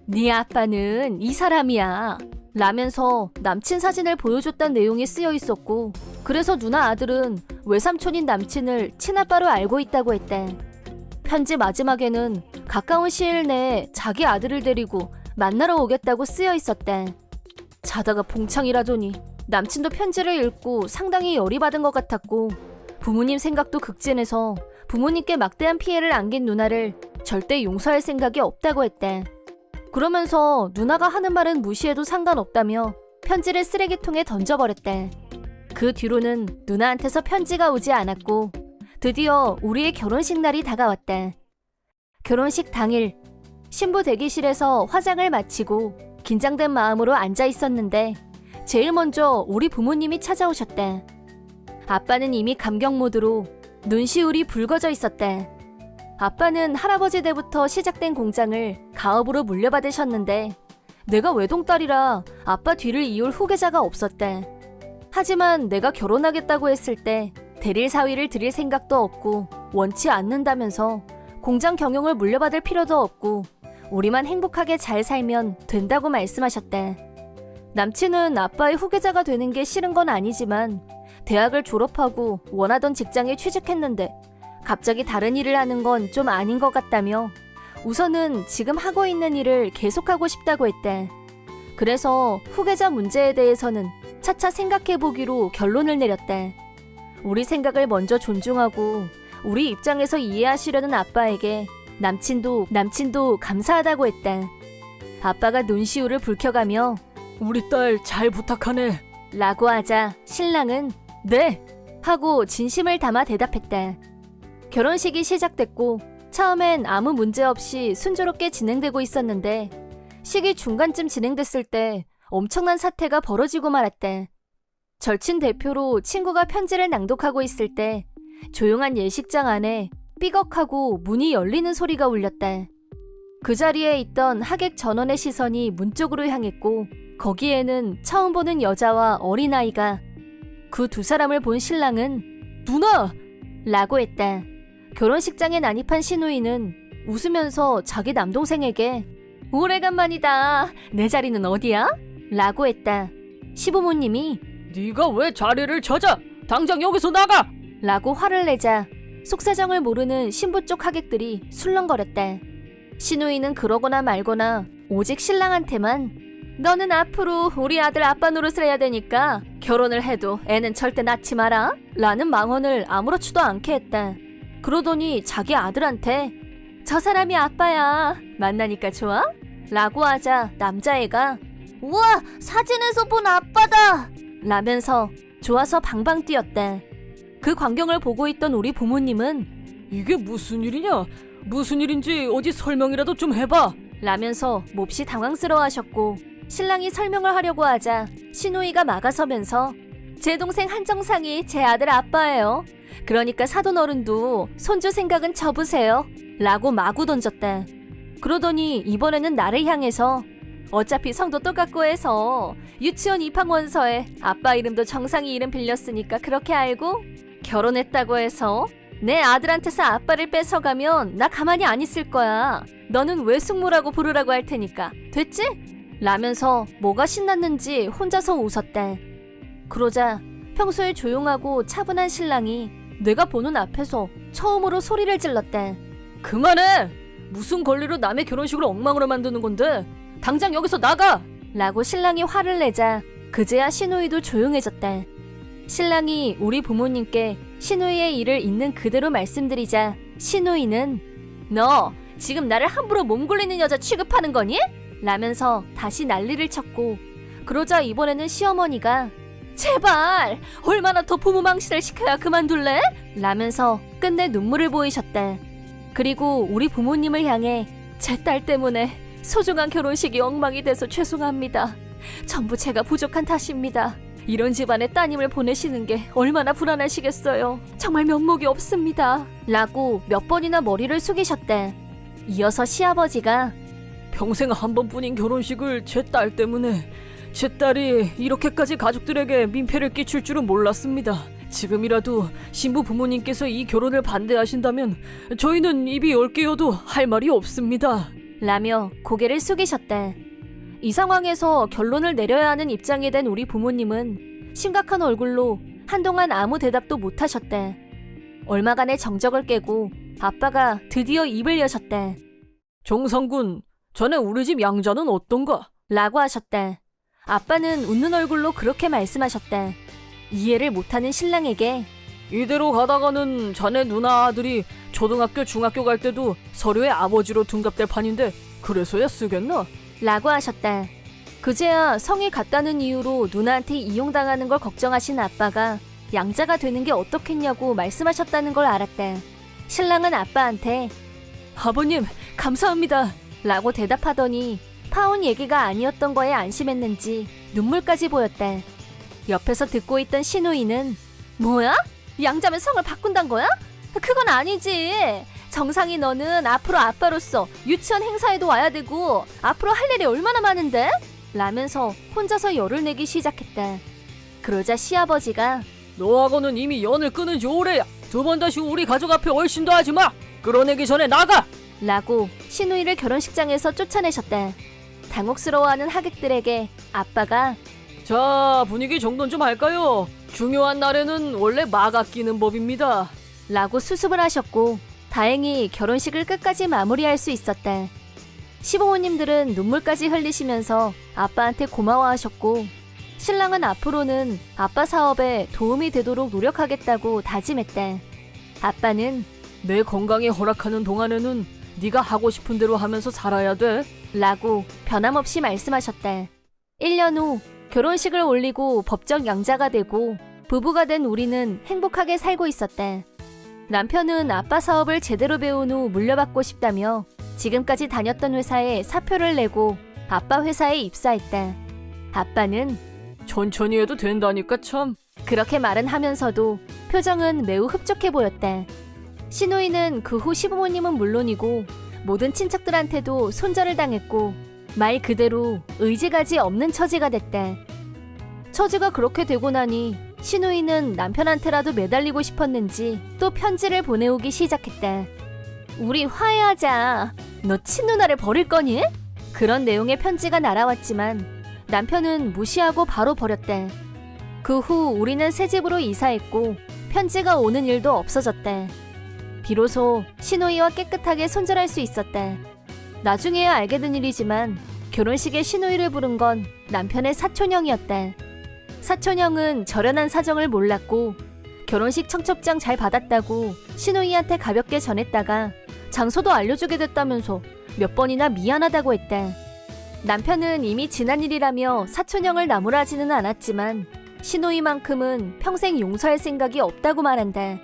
네 아빠는 이 사람이야 라면서 남친 사진을 보여줬다는 내용이 쓰여 있었고 그래서 누나 아들은 외삼촌인 남친을 친아빠로 알고 있다고 했다. 편지 마지막에는 가까운 시일 내에 자기 아들을 데리고 만나러 오겠다고 쓰여 있었다. 자다가 봉창이라더니 남친도 편지를 읽고 상당히 열이 받은 것 같았고 부모님 생각도 극진해서 부모님께 막대한 피해를 안긴 누나를 절대 용서할 생각이 없다고 했다. 그러면서 누나가 하는 말은 무시해도 상관없다며 편지를 쓰레기통에 던져버렸다. 그 뒤로는 누나한테서 편지가 오지 않았고 드디어 우리의 결혼식 날이 다가왔다. 결혼식 당일 신부 대기실에서 화장을 마치고 긴장된 마음으로 앉아 있었는데 제일 먼저 우리 부모님이 찾아오셨다. 아빠는 이미 감격 모드로 눈시울이 붉어져 있었다. 아빠는 할아버지 때부터 시작된 공장을 가업으로 물려받으셨는데 내가 외동딸이라 아빠 뒤를 이을 후계자가 없었다. 하지만 내가 결혼하겠다고 했을 때 대릴 사위를 드릴 생각도 없고 원치 않는다면서 공장 경영을 물려받을 필요도 없고 우리만 행복하게 잘 살면 된다고 말씀하셨다. 남친은 아빠의 후계자가 되는 게 싫은 건 아니지만 대학을 졸업하고 원하던 직장에 취직했는데 갑자기 다른 일을 하는 건 좀 아닌 것 같다며 우선은 지금 하고 있는 일을 계속하고 싶다고 했대. 그래서 후계자 문제에 대해서는 차차 생각해보기로 결론을 내렸대. 우리 생각을 먼저 존중하고 우리 입장에서 이해하시려는 아빠에게 남친도 감사하다고 했대. 아빠가 눈시울을 붉혀가며 우리 딸 잘 부탁하네. 라고 하자 신랑은 네! 하고 진심을 담아 대답했대. 결혼식이 시작됐고 처음엔 아무 문제 없이 순조롭게 진행되고 있었는데 시기 중간쯤 진행됐을 때 엄청난 사태가 벌어지고 말았대. 절친 대표로 친구가 편지를 낭독하고 있을 때 조용한 예식장 안에 삐걱하고 문이 열리는 소리가 울렸대. 그 자리에 있던 하객 전원의 시선이 문 쪽으로 향했고 거기에는 처음 보는 여자와 어린아이가. 그 두 사람을 본 신랑은 누나! 라고 했다. 결혼식장에 난입한 시누이는 웃으면서 자기 남동생에게 오래간만이다. 내 자리는 어디야? 라고 했다. 시부모님이 네가 왜 자리를 찾아? 당장 여기서 나가! 라고 화를 내자 속사정을 모르는 신부 쪽 하객들이 술렁거렸다. 시누이는 그러거나 말거나 오직 신랑한테만 너는 앞으로 우리 아들 아빠 노릇을 해야 되니까 결혼을 해도 애는 절대 낳지 마라 라는 망언을 아무렇지도 않게 했다. 그러더니 자기 아들한테 저 사람이 아빠야. 만나니까 좋아? 라고 하자 남자애가 우와 사진에서 본 아빠다! 라면서 좋아서 방방 뛰었다. 그 광경을 보고 있던 우리 부모님은 이게 무슨 일이냐? 무슨 일인지 어디 설명이라도 좀 해봐. 라면서 몹시 당황스러워하셨고 신랑이 설명을 하려고 하자 시누이가 막아서면서 제 동생 한정상이 제 아들 아빠예요. 그러니까 사돈 어른도 손주 생각은 접으세요. 라고 마구 던졌다. 그러더니 이번에는 나를 향해서 어차피 성도 똑같고 해서 유치원 입학 원서에 아빠 이름도 정상이 이름 빌렸으니까 그렇게 알고 결혼했다고 해서 내 아들한테서 아빠를 뺏어가면 나 가만히 안 있을 거야. 너는 외숙모라고 부르라고 할 테니까 됐지? 라면서 뭐가 신났는지 혼자서 웃었다. 그러자 평소에 조용하고 차분한 신랑이 내가 보는 앞에서 처음으로 소리를 질렀다. 그만해! 무슨 권리로 남의 결혼식을 엉망으로 만드는 건데? 당장 여기서 나가! 라고 신랑이 화를 내자 그제야 시누이도 조용해졌다. 신랑이 우리 부모님께 시누이의 일을 있는 그대로 말씀드리자 시누이는 너 지금 나를 함부로 몸 굴리는 여자 취급하는 거니? 라면서 다시 난리를 쳤고 그러자 이번에는 시어머니가 제발 얼마나 더 부모 망신을 시켜야 그만둘래? 라면서 끝내 눈물을 보이셨다. 그리고 우리 부모님을 향해 제 딸 때문에 소중한 결혼식이 엉망이 돼서 죄송합니다. 전부 제가 부족한 탓입니다. 이런 집안에 따님을 보내시는 게 얼마나 불안하시겠어요. 정말 면목이 없습니다. 라고 몇 번이나 머리를 숙이셨대. 이어서 시아버지가 평생 한 번뿐인 결혼식을 제 딸 때문에 제 딸이 이렇게까지 가족들에게 민폐를 끼칠 줄은 몰랐습니다. 지금이라도 신부 부모님께서 이 결혼을 반대하신다면 저희는 입이 10개여도 할 말이 없습니다. 라며 고개를 숙이셨다. 이 상황에서 결론을 내려야 하는 입장이 된 우리 부모님은 심각한 얼굴로 한동안 아무 대답도 못하셨다. 얼마간의 정적을 깨고 아빠가 드디어 입을 여셨다. 정상군, 자네 우리 집 양자는 어떤가? 라고 하셨다. 아빠는 웃는 얼굴로 그렇게 말씀하셨다. 이해를 못하는 신랑에게 이대로 가다가는 자네 누나 아들이 초등학교 중학교 갈 때도 서류에 아버지로 둔갑될 판인데 그래서야 쓰겠나? 라고 하셨다. 그제야 성이 같다는 이유로 누나한테 이용당하는 걸 걱정하신 아빠가 양자가 되는 게 어떻겠냐고 말씀하셨다는 걸 알았다. 신랑은 아빠한테 아버님 감사합니다 라고 대답하더니 파혼 얘기가 아니었던 거에 안심했는지 눈물까지 보였다. 옆에서 듣고 있던 시누이는 뭐야? 양자면 성을 바꾼단 거야? 그건 아니지. 정상이 너는 앞으로 아빠로서 유치원 행사에도 와야 되고 앞으로 할 일이 얼마나 많은데? 라면서 혼자서 열을 내기 시작했다. 그러자 시아버지가 너하고는 이미 연을 끊은 지 오래야. 두 번 다시 우리 가족 앞에 얼씬도 하지 마. 끌어내기 전에 나가! 라고 시누이를 결혼식장에서 쫓아내셨다. 당혹스러워하는 하객들에게 아빠가 자, 분위기 정돈 좀 할까요? 중요한 날에는 원래 막 아끼는 법입니다. 라고 수습을 하셨고 다행히 결혼식을 끝까지 마무리할 수 있었다. 시부모님들은 눈물까지 흘리시면서 아빠한테 고마워하셨고 신랑은 앞으로는 아빠 사업에 도움이 되도록 노력하겠다고 다짐했다. 아빠는 내 건강이 허락하는 동안에는 네가 하고 싶은 대로 하면서 살아야 돼. 라고 변함없이 말씀하셨다. 1년 후 결혼식을 올리고 법적 양자가 되고 부부가 된 우리는 행복하게 살고 있었다. 남편은 아빠 사업을 제대로 배운 후 물려받고 싶다며 지금까지 다녔던 회사에 사표를 내고 아빠 회사에 입사했다. 아빠는 천천히 해도 된다니까 참. 그렇게 말은 하면서도 표정은 매우 흡족해 보였다. 시누이는 그 후 시부모님은 물론이고 모든 친척들한테도 손절을 당했고 말 그대로 의지가지 없는 처지가 됐다. 처지가 그렇게 되고 나니 시누이는 남편한테라도 매달리고 싶었는지 또 편지를 보내오기 시작했다. 우리 화해하자. 너 친누나를 버릴 거니? 그런 내용의 편지가 날아왔지만 남편은 무시하고 바로 버렸다. 그 후 우리는 새 집으로 이사했고 편지가 오는 일도 없어졌다. 비로소 시누이와 깨끗하게 손절할 수 있었다. 나중에야 알게 된 일이지만 결혼식에 시누이를 부른 건 남편의 사촌형이었다. 사촌형은 절연한 사정을 몰랐고 결혼식 청첩장 잘 받았다고 시누이한테 가볍게 전했다가 장소도 알려주게 됐다면서 몇 번이나 미안하다고 했다. 남편은 이미 지난 일이라며 사촌형을 나무라지는 않았지만 시누이만큼은 평생 용서할 생각이 없다고 말한다.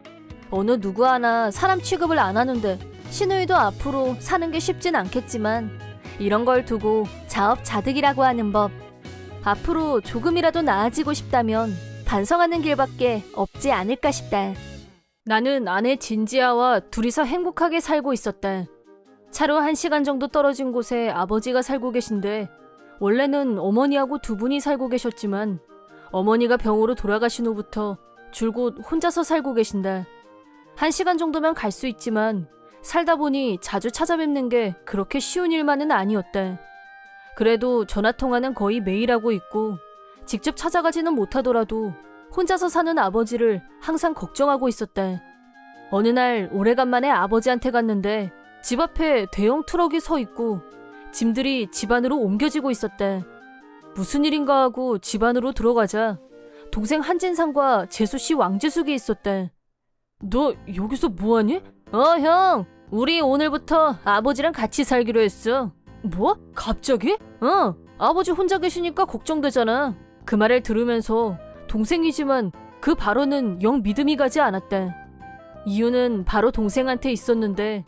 어느 누구 하나 사람 취급을 안 하는데 시누이도 앞으로 사는 게 쉽진 않겠지만 이런 걸 두고 자업자득이라고 하는 법. 앞으로 조금이라도 나아지고 싶다면 반성하는 길밖에 없지 않을까 싶다. 나는 아내 진지아와 둘이서 행복하게 살고 있었다. 차로 1시간 정도 떨어진 곳에 아버지가 살고 계신데 원래는 어머니하고 두 분이 살고 계셨지만 어머니가 병으로 돌아가신 후부터 줄곧 혼자서 살고 계신다. 1시간 정도면 갈 수 있지만 살다 보니 자주 찾아뵙는 게 그렇게 쉬운 일만은 아니었다. 그래도 전화통화는 거의 매일 하고 있고 직접 찾아가지는 못하더라도 혼자서 사는 아버지를 항상 걱정하고 있었다. 어느 날 오래간만에 아버지한테 갔는데 집 앞에 대형 트럭이 서 있고 짐들이 집 안으로 옮겨지고 있었다. 무슨 일인가 하고 집 안으로 들어가자 동생 한진상과 재수씨 왕지숙이 있었다. 너 여기서 뭐하니? 형, 우리 오늘부터 아버지랑 같이 살기로 했어. 뭐? 갑자기? 아버지 혼자 계시니까 걱정되잖아. 그 말을 들으면서 동생이지만 그 발언은 영 믿음이 가지 않았다. 이유는 바로 동생한테 있었는데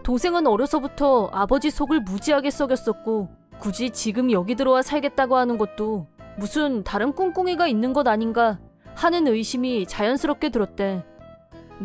동생은 어려서부터 아버지 속을 무지하게 썩였었고 굳이 지금 여기 들어와 살겠다고 하는 것도 무슨 다른 꿍꿍이가 있는 것 아닌가 하는 의심이 자연스럽게 들었대.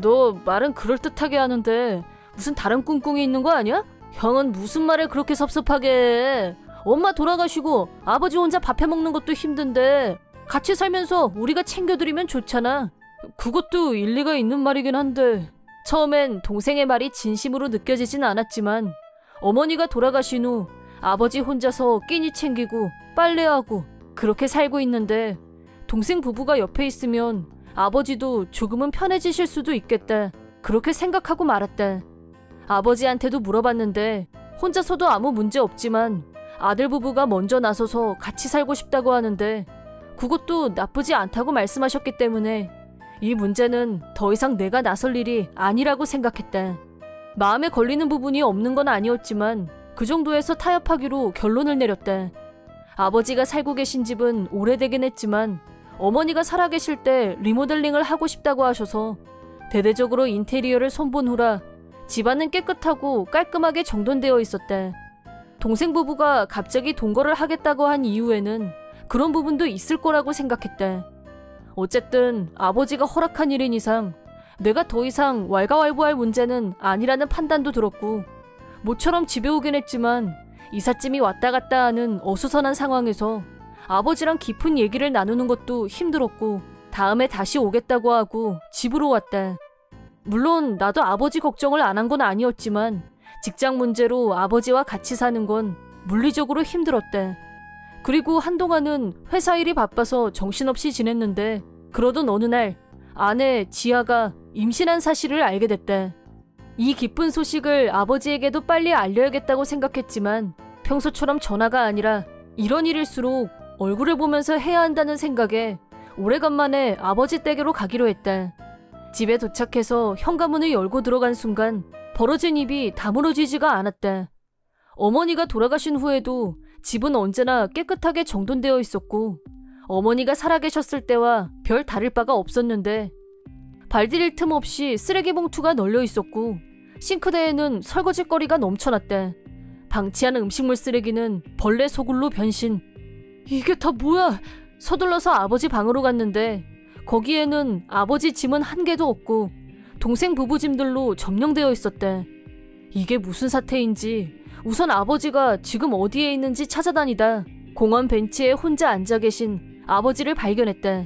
너 말은 그럴듯하게 하는데 무슨 다른 꿍꿍이 있는 거 아니야? 형은 무슨 말을 그렇게 섭섭하게 해. 엄마 돌아가시고 아버지 혼자 밥 해먹는 것도 힘든데 같이 살면서 우리가 챙겨드리면 좋잖아. 그것도 일리가 있는 말이긴 한데 처음엔 동생의 말이 진심으로 느껴지진 않았지만 어머니가 돌아가신 후 아버지 혼자서 끼니 챙기고 빨래하고 그렇게 살고 있는데 동생 부부가 옆에 있으면 아버지도 조금은 편해지실 수도 있겠다. 그렇게 생각하고 말았다. 아버지한테도 물어봤는데 혼자서도 아무 문제 없지만 아들 부부가 먼저 나서서 같이 살고 싶다고 하는데 그것도 나쁘지 않다고 말씀하셨기 때문에 이 문제는 더 이상 내가 나설 일이 아니라고 생각했다. 마음에 걸리는 부분이 없는 건 아니었지만 그 정도에서 타협하기로 결론을 내렸다. 아버지가 살고 계신 집은 오래되긴 했지만 어머니가 살아계실 때 리모델링을 하고 싶다고 하셔서 대대적으로 인테리어를 손본 후라 집안은 깨끗하고 깔끔하게 정돈되어 있었다. 동생 부부가 갑자기 동거를 하겠다고 한 이유에는 그런 부분도 있을 거라고 생각했다. 어쨌든 아버지가 허락한 일인 이상 내가 더 이상 왈가왈부할 문제는 아니라는 판단도 들었고 모처럼 집에 오긴 했지만 이삿짐이 왔다 갔다 하는 어수선한 상황에서 아버지랑 깊은 얘기를 나누는 것도 힘들었고 다음에 다시 오겠다고 하고 집으로 왔다. 물론 나도 아버지 걱정을 안 한 건 아니었지만 직장 문제로 아버지와 같이 사는 건 물리적으로 힘들었다. 그리고 한동안은 회사 일이 바빠서 정신없이 지냈는데 그러던 어느 날 아내 지아가 임신한 사실을 알게 됐다. 이 기쁜 소식을 아버지에게도 빨리 알려야겠다고 생각했지만 평소처럼 전화가 아니라 이런 일일수록 얼굴을 보면서 해야 한다는 생각에 오래간만에 아버지 댁으로 가기로 했다. 집에 도착해서 현관문을 열고 들어간 순간 벌어진 입이 다물어지지가 않았다. 어머니가 돌아가신 후에도 집은 언제나 깨끗하게 정돈되어 있었고 어머니가 살아계셨을 때와 별 다를 바가 없었는데 발 디딜 틈 없이 쓰레기 봉투가 널려 있었고 싱크대에는 설거지거리가 넘쳐났다. 방치한 음식물 쓰레기는 벌레 소굴로 변신. 이게 다 뭐야? 서둘러서 아버지 방으로 갔는데 거기에는 아버지 짐은 한 개도 없고 동생 부부 짐들로 점령되어 있었다. 이게 무슨 사태인지 우선 아버지가 지금 어디에 있는지 찾아다니다 공원 벤치에 혼자 앉아 계신 아버지를 발견했다.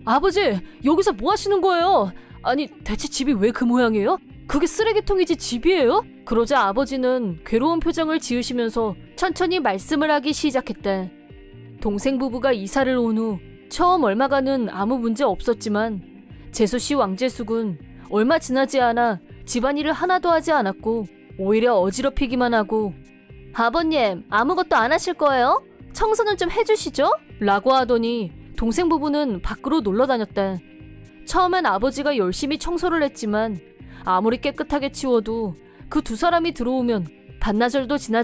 아버지, 여기서 뭐 하시는 거예요? 아니, 대체 집이 왜 그 모양이에요? 그게 쓰레기통이지 집이에요? 그러자 아버지는 괴로운 표정을 지으시면서 천천히 말씀을 하기 시작했다. 동생 부부가 이사를 온 후 처음 얼마간은 아무 문제 없었지만 재수씨 왕재숙은 얼마 지나지 않아 집안일을 하나도 하지 않았고 오히려 어지럽히기만 하고 아버님, 아무것도 안 하실 거예요? 청소는 좀 해주시죠? 라고 하더니 동생 부부는 밖으로 놀러 다녔다. 처음엔 아버지가 열심히 청소를 했지만 아무리 깨끗하게 치워도 그 두 사람이 들어오면 반나절도 지나지